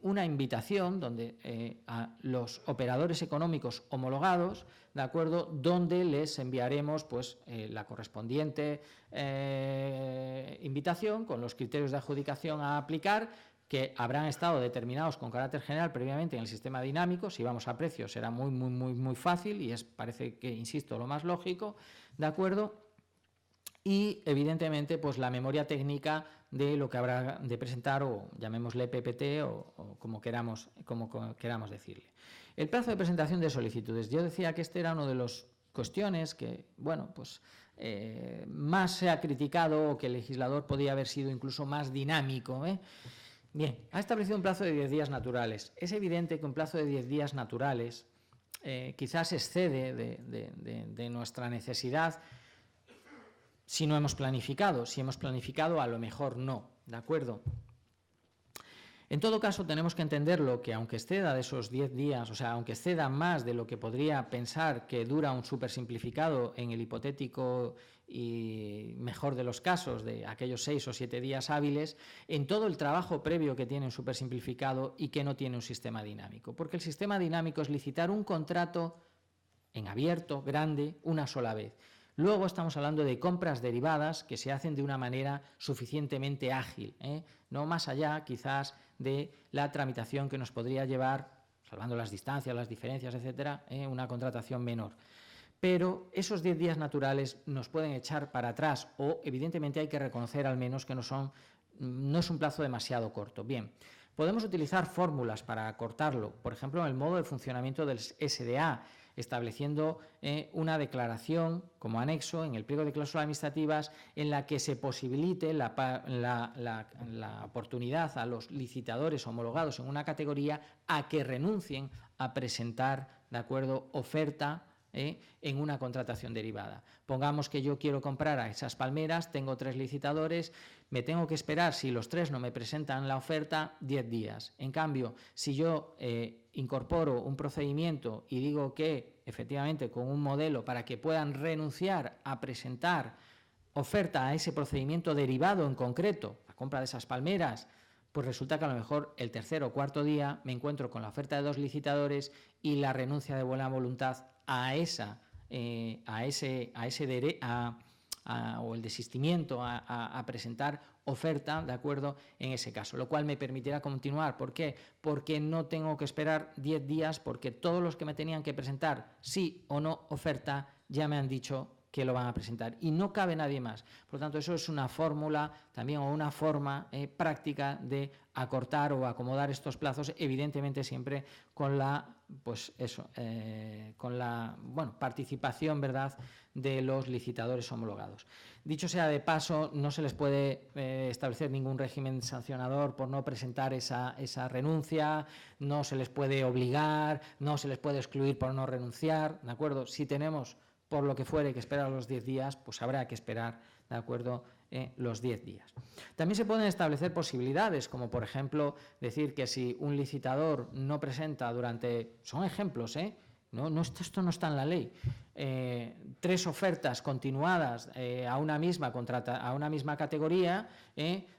Speaker 2: una invitación donde a los operadores económicos homologados, de acuerdo, donde les enviaremos pues la correspondiente invitación con los criterios de adjudicación a aplicar, que habrán estado determinados con carácter general previamente en el sistema dinámico. Si vamos a precio será muy fácil y parece que, insisto, lo más lógico, de acuerdo. Y evidentemente pues la memoria técnica de lo que habrá de presentar, o llamémosle PPT o como queramos decirle. El plazo de presentación de solicitudes. Yo decía que este era una de las cuestiones que, bueno, pues más se ha criticado, o que el legislador podía haber sido incluso más dinámico, Bien, ha establecido un plazo de 10 días naturales. Es evidente que un plazo de 10 días naturales quizás excede de nuestra necesidad si no hemos planificado. Si hemos planificado, a lo mejor no, ¿de acuerdo? En todo caso, tenemos que entenderlo que aunque exceda de esos 10 días, o sea, aunque exceda más de lo que podría pensar que dura un supersimplificado en el hipotético y mejor de los casos, de aquellos 6 o 7 días hábiles, en todo el trabajo previo que tiene un supersimplificado y que no tiene un sistema dinámico. Porque el sistema dinámico es licitar un contrato en abierto, grande, una sola vez. Luego estamos hablando de compras derivadas que se hacen de una manera suficientemente ágil, no más allá quizás de la tramitación que nos podría llevar, salvando las distancias, las diferencias, etcétera, una contratación menor. Pero esos 10 días naturales nos pueden echar para atrás o evidentemente hay que reconocer al menos que no es un plazo demasiado corto. Bien, podemos utilizar fórmulas para acortarlo, por ejemplo en el modo de funcionamiento del SDA, estableciendo una declaración como anexo en el pliego de cláusulas administrativas en la que se posibilite la oportunidad a los licitadores homologados en una categoría a que renuncien a presentar, ¿de acuerdo?, oferta en una contratación derivada. Pongamos que yo quiero comprar a esas palmeras, tengo 3 licitadores, me tengo que esperar, si los 3 no me presentan la oferta, 10 días. En cambio, si yo incorporo un procedimiento y digo que, efectivamente, con un modelo para que puedan renunciar a presentar oferta a ese procedimiento derivado en concreto, la compra de esas palmeras, pues resulta que a lo mejor el tercer o cuarto día me encuentro con la oferta de 2 licitadores y la renuncia de buena voluntad o el desistimiento a presentar oferta, ¿de acuerdo?, en ese caso, lo cual me permitirá continuar. ¿Por qué? Porque no tengo que esperar 10 días, porque todos los que me tenían que presentar sí o no oferta ya me han dicho que lo van a presentar y no cabe nadie más. Por lo tanto, eso es una fórmula también o una forma práctica de acortar o acomodar estos plazos, evidentemente siempre con la participación, ¿verdad?, de los licitadores homologados. Dicho sea de paso, no se les puede establecer ningún régimen sancionador por no presentar esa renuncia, no se les puede obligar, no se les puede excluir por no renunciar, ¿de acuerdo? Si tenemos por lo que fuere que esperar los 10 días, pues habrá que esperar, ¿de acuerdo?, los 10 días. También se pueden establecer posibilidades, como por ejemplo decir que si un licitador no presenta son ejemplos, esto no está en la ley, 3 ofertas continuadas a una misma categoría,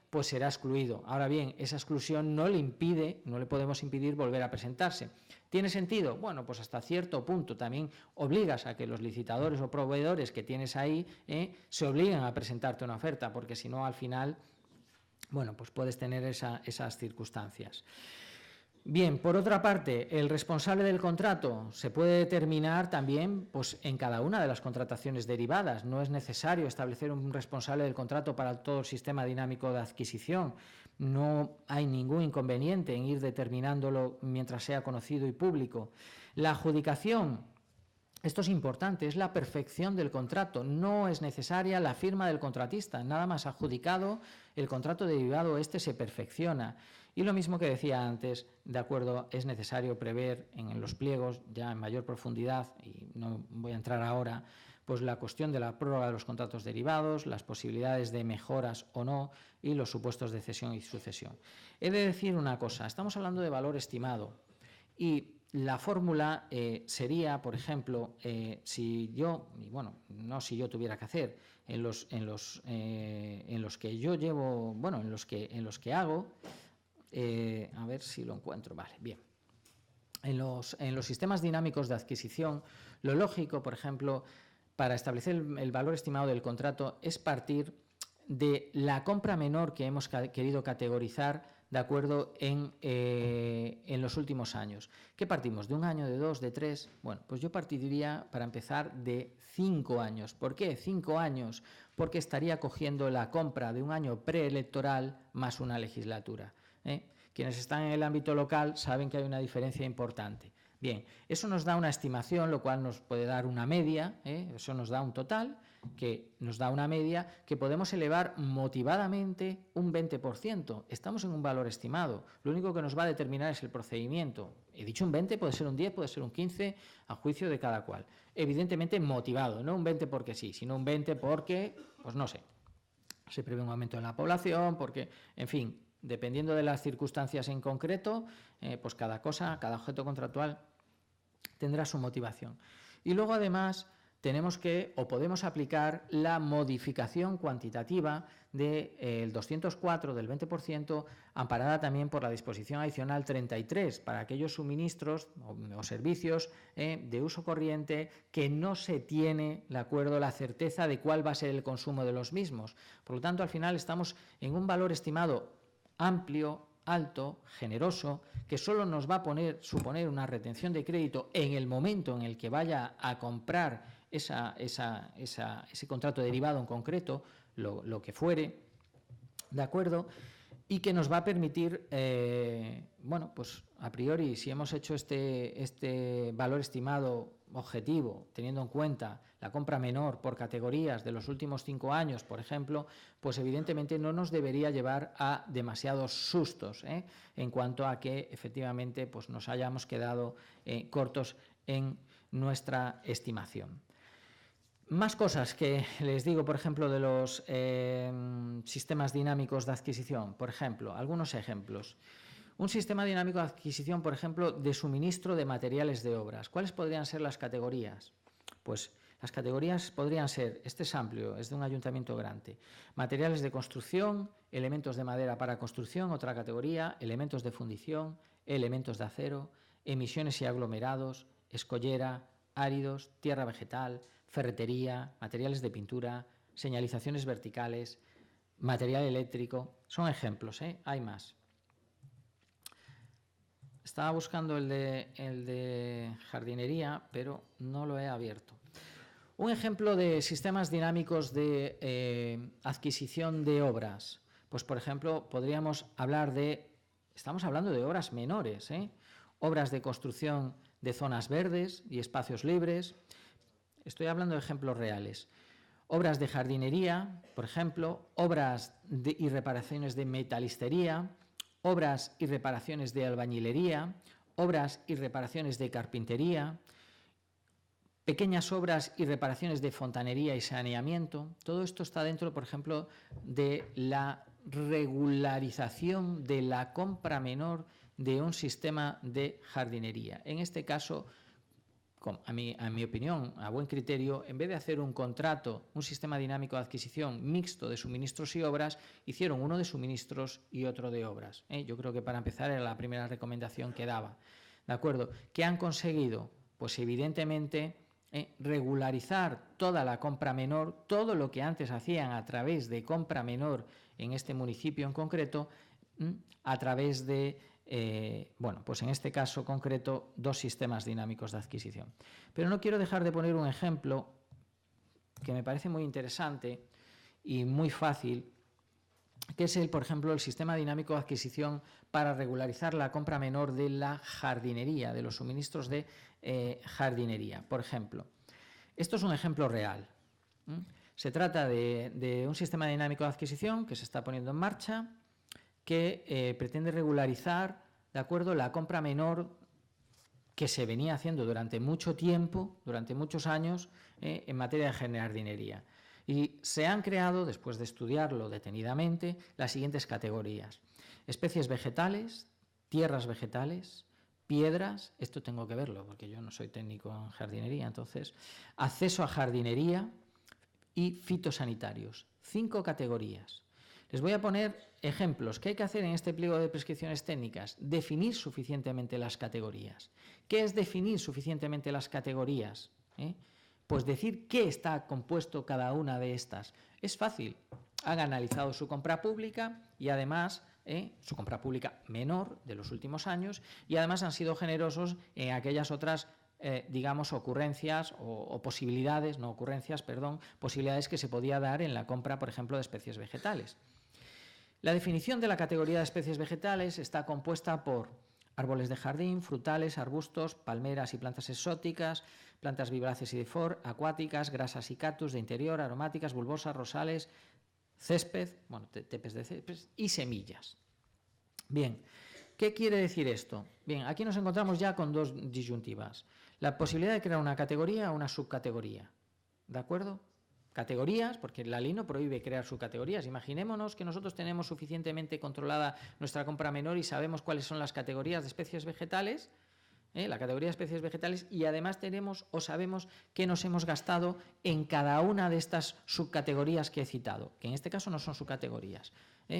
Speaker 2: pues será excluido. Ahora bien, esa exclusión no le podemos impedir volver a presentarse. ¿Tiene sentido? Bueno, pues hasta cierto punto también obligas a que los licitadores o proveedores que tienes ahí se obliguen a presentarte una oferta, porque si no, al final, bueno, pues puedes tener esas circunstancias. Bien, por otra parte, el responsable del contrato se puede determinar también pues, en cada una de las contrataciones derivadas. No es necesario establecer un responsable del contrato para todo el sistema dinámico de adquisición. No hay ningún inconveniente en ir determinándolo mientras sea conocido y público. La adjudicación, esto es importante, es la perfección del contrato. No es necesaria la firma del contratista. Nada más adjudicado, el contrato derivado se perfecciona. Y lo mismo que decía antes, de acuerdo, es necesario prever en los pliegos, ya en mayor profundidad, y no voy a entrar ahora, pues la cuestión de la prórroga de los contratos derivados, las posibilidades de mejoras o no y los supuestos de cesión y sucesión. He de decir una cosa, estamos hablando de valor estimado y la fórmula sería, por ejemplo, si yo tuviera que hacer, en los que yo llevo, bueno, en los que hago, a ver si lo encuentro, vale, bien. En los sistemas dinámicos de adquisición, lo lógico, por ejemplo, para establecer el valor estimado del contrato es partir de la compra menor que hemos querido categorizar de acuerdo en los últimos años. ¿Qué partimos? ¿De 1 año, de 2, de 3? Bueno, pues yo partiría para empezar de 5 años. ¿Por qué 5 años? Porque estaría cogiendo la compra de un año preelectoral más una legislatura. Quienes están en el ámbito local saben que hay una diferencia importante. Bien, eso nos da una estimación, lo cual nos puede dar una media, eso nos da un total, que nos da una media que podemos elevar motivadamente un 20%. Estamos en un valor estimado. Lo único que nos va a determinar es el procedimiento. He dicho un 20, puede ser un 10, puede ser un 15, a juicio de cada cual. Evidentemente motivado, no un 20 porque sí, sino un 20 porque, pues no sé, se prevé un aumento en la población, porque, en fin, dependiendo de las circunstancias en concreto, pues cada cosa, cada objeto contractual tendrá su motivación. Y luego, además, tenemos que o podemos aplicar la modificación cuantitativa del 204 del 20%, amparada también por la disposición adicional 33 para aquellos suministros o servicios de uso corriente que no se tiene, de acuerdo, la certeza de cuál va a ser el consumo de los mismos. Por lo tanto, al final estamos en un valor estimado amplio, alto, generoso, que solo nos va a suponer una retención de crédito en el momento en el que vaya a comprar ese contrato derivado en concreto, lo que fuere, ¿de acuerdo? Y que nos va a permitir, bueno, pues a priori, si hemos hecho este valor estimado objetivo, teniendo en cuenta la compra menor por categorías de los últimos 5 años, por ejemplo, pues evidentemente no nos debería llevar a demasiados sustos, en cuanto a que efectivamente pues nos hayamos quedado cortos en nuestra estimación. Más cosas que les digo, por ejemplo, de los sistemas dinámicos de adquisición. Por ejemplo, algunos ejemplos. Un sistema dinámico de adquisición, por ejemplo, de suministro de materiales de obras. ¿Cuáles podrían ser las categorías? Pues las categorías podrían ser, este es amplio, es de un ayuntamiento grande, materiales de construcción, elementos de madera para construcción, otra categoría, elementos de fundición, elementos de acero, emisiones y aglomerados, escollera, áridos, tierra vegetal, ferretería, materiales de pintura, señalizaciones verticales, material eléctrico. Son ejemplos, hay más. Estaba buscando el de jardinería, pero no lo he abierto. Un ejemplo de sistemas dinámicos de adquisición de obras. Pues, por ejemplo, podríamos hablar estamos hablando de obras menores, obras de construcción de zonas verdes y espacios libres. Estoy hablando de ejemplos reales. Obras de jardinería, por ejemplo, obras y reparaciones de metalistería, obras y reparaciones de albañilería, obras y reparaciones de carpintería, pequeñas obras y reparaciones de fontanería y saneamiento. Todo esto está dentro, por ejemplo, de la regularización de la compra menor de un sistema de jardinería. En este caso, a mi opinión, a buen criterio, en vez de hacer un contrato, un sistema dinámico de adquisición mixto de suministros y obras, hicieron uno de suministros y otro de obras. Yo creo que para empezar era la primera recomendación que daba. ¿De acuerdo? ¿Qué han conseguido? Pues evidentemente regularizar toda la compra menor, todo lo que antes hacían a través de compra menor en este municipio en concreto, a través de bueno, pues en este caso concreto, 2 sistemas dinámicos de adquisición. Pero no quiero dejar de poner un ejemplo que me parece muy interesante y muy fácil, que es por ejemplo, el sistema dinámico de adquisición para regularizar la compra menor de la jardinería, de los suministros de jardinería. Por ejemplo, esto es un ejemplo real. Se trata de un sistema dinámico de adquisición que se está poniendo en marcha, que pretende regularizar, ¿de acuerdo?, la compra menor que se venía haciendo durante mucho tiempo, durante muchos años, en materia de jardinería. Y se han creado, después de estudiarlo detenidamente, las siguientes categorías: especies vegetales, tierras vegetales, piedras, esto tengo que verlo porque yo no soy técnico en jardinería, entonces, acceso a jardinería y fitosanitarios. 5 categorías. Les voy a poner ejemplos. ¿Qué hay que hacer en este pliego de prescripciones técnicas? Definir suficientemente las categorías. ¿Qué es definir suficientemente las categorías? Pues decir qué está compuesto cada una de estas. Es fácil. Han analizado su compra pública y además su compra pública menor de los últimos años, y además han sido generosos en aquellas otras digamos, ocurrencias o posibilidades, no ocurrencias, perdón, posibilidades que se podía dar en la compra, por ejemplo, de especies vegetales. La definición de la categoría de especies vegetales está compuesta por árboles de jardín, frutales, arbustos, palmeras y plantas exóticas, plantas vivaces y acuáticas, grasas y cactus de interior, aromáticas, bulbosas, rosales, césped, bueno, tepes de césped y semillas. Bien, ¿qué quiere decir esto? Bien, aquí nos encontramos ya con dos disyuntivas. La posibilidad de crear una categoría o una subcategoría. ¿De acuerdo? Categorías, porque la ley no prohíbe crear subcategorías. Imaginémonos que nosotros tenemos suficientemente controlada nuestra compra menor y sabemos cuáles son las categorías de especies vegetales, la categoría de especies vegetales, y además tenemos o sabemos qué nos hemos gastado en cada una de estas subcategorías que he citado, que en este caso no son subcategorías.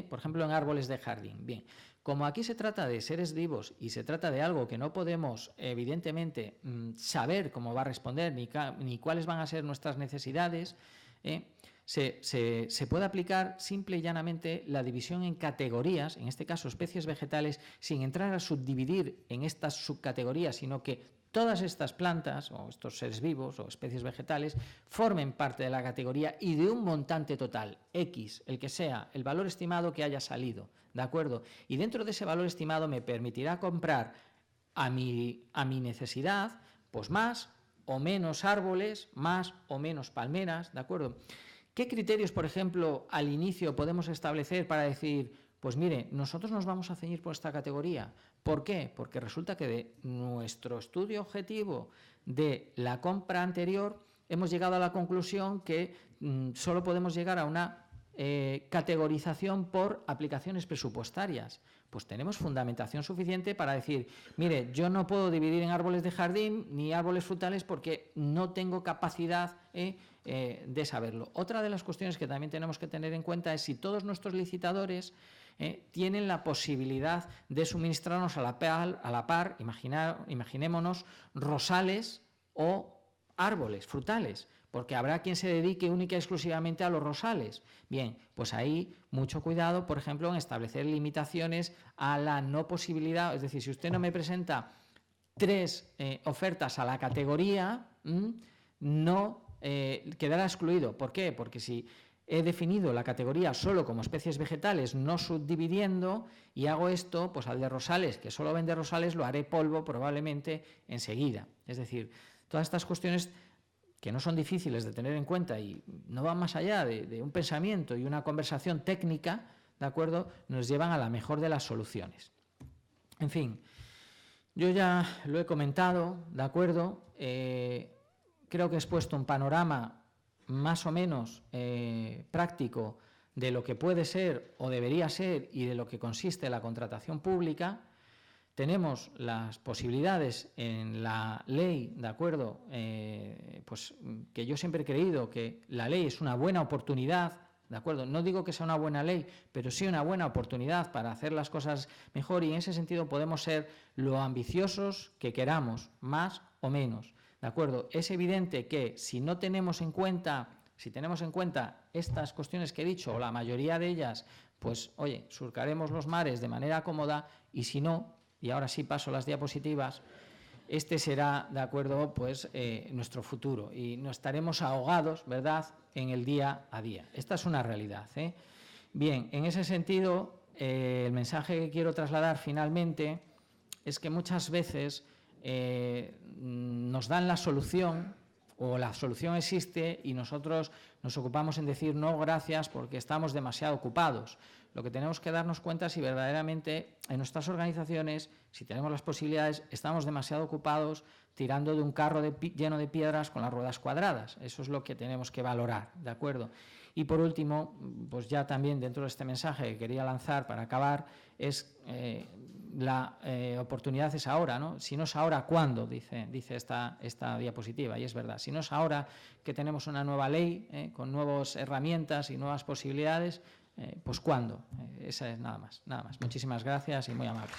Speaker 2: Por ejemplo, en árboles de jardín. Bien, como aquí se trata de seres vivos y se trata de algo que no podemos, evidentemente, saber cómo va a responder ni cuáles van a ser nuestras necesidades, se puede aplicar simple y llanamente la división en categorías, en este caso especies vegetales, sin entrar a subdividir en estas subcategorías, sino que todas estas plantas o estos seres vivos o especies vegetales formen parte de la categoría y de un montante total, X, el que sea, el valor estimado que haya salido, ¿de acuerdo? Y dentro de ese valor estimado me permitirá comprar a mi necesidad, pues más o menos árboles, más o menos palmeras, ¿de acuerdo? ¿Qué criterios, por ejemplo, al inicio podemos establecer para decir, pues mire, nosotros nos vamos a ceñir por esta categoría? ¿Por qué? Porque resulta que de nuestro estudio objetivo de la compra anterior hemos llegado a la conclusión que solo podemos llegar a una categorización por aplicaciones presupuestarias. Pues tenemos fundamentación suficiente para decir, mire, yo no puedo dividir en árboles de jardín ni árboles frutales porque no tengo capacidad de saberlo. Otra de las cuestiones que también tenemos que tener en cuenta es si todos nuestros licitadores tienen la posibilidad de suministrarnos a la par, imaginémonos, rosales o árboles frutales, porque habrá quien se dedique única y exclusivamente a los rosales. Bien, pues ahí mucho cuidado, por ejemplo, en establecer limitaciones a la no posibilidad, es decir, si usted no me presenta 3 ofertas a la categoría, no quedará excluido. ¿Por qué? Porque si he definido la categoría solo como especies vegetales, no subdividiendo, y hago esto, pues al de rosales, que solo vende rosales, lo haré polvo probablemente enseguida. Es decir, todas estas cuestiones que no son difíciles de tener en cuenta y no van más allá de un pensamiento y una conversación técnica, ¿de acuerdo?, nos llevan a la mejor de las soluciones. En fin, yo ya lo he comentado, ¿de acuerdo? Creo que he expuesto un panorama más o menos práctico de lo que puede ser o debería ser y de lo que consiste la contratación pública. Tenemos las posibilidades en la ley, ¿de acuerdo? Pues que yo siempre he creído que la ley es una buena oportunidad, ¿de acuerdo? No digo que sea una buena ley, pero sí una buena oportunidad para hacer las cosas mejor, y en ese sentido podemos ser lo ambiciosos que queramos, más o menos, ¿de acuerdo? Es evidente que si tenemos en cuenta estas cuestiones que he dicho, o la mayoría de ellas, pues oye, surcaremos los mares de manera cómoda, y si no, y ahora sí paso las diapositivas, este será, de acuerdo, pues nuestro futuro, y no estaremos ahogados, ¿verdad?, en el día a día. Esta es una realidad, ¿eh? Bien, en ese sentido, el mensaje que quiero trasladar finalmente es que muchas veces nos dan la solución, o la solución existe, y nosotros nos ocupamos en decir no gracias porque estamos demasiado ocupados. Lo que tenemos que darnos cuenta es si verdaderamente en nuestras organizaciones, si tenemos las posibilidades, estamos demasiado ocupados tirando de un carro lleno de piedras con las ruedas cuadradas. Eso es lo que tenemos que valorar, ¿de acuerdo? Y por último, pues ya también dentro de este mensaje que quería lanzar para acabar, es la oportunidad es ahora, ¿no? Si no es ahora, ¿cuándo? Dice esta diapositiva, y es verdad. Si no es ahora que tenemos una nueva ley con nuevas herramientas y nuevas posibilidades, pues ¿cuándo? Esa es nada más. Muchísimas gracias y muy amables.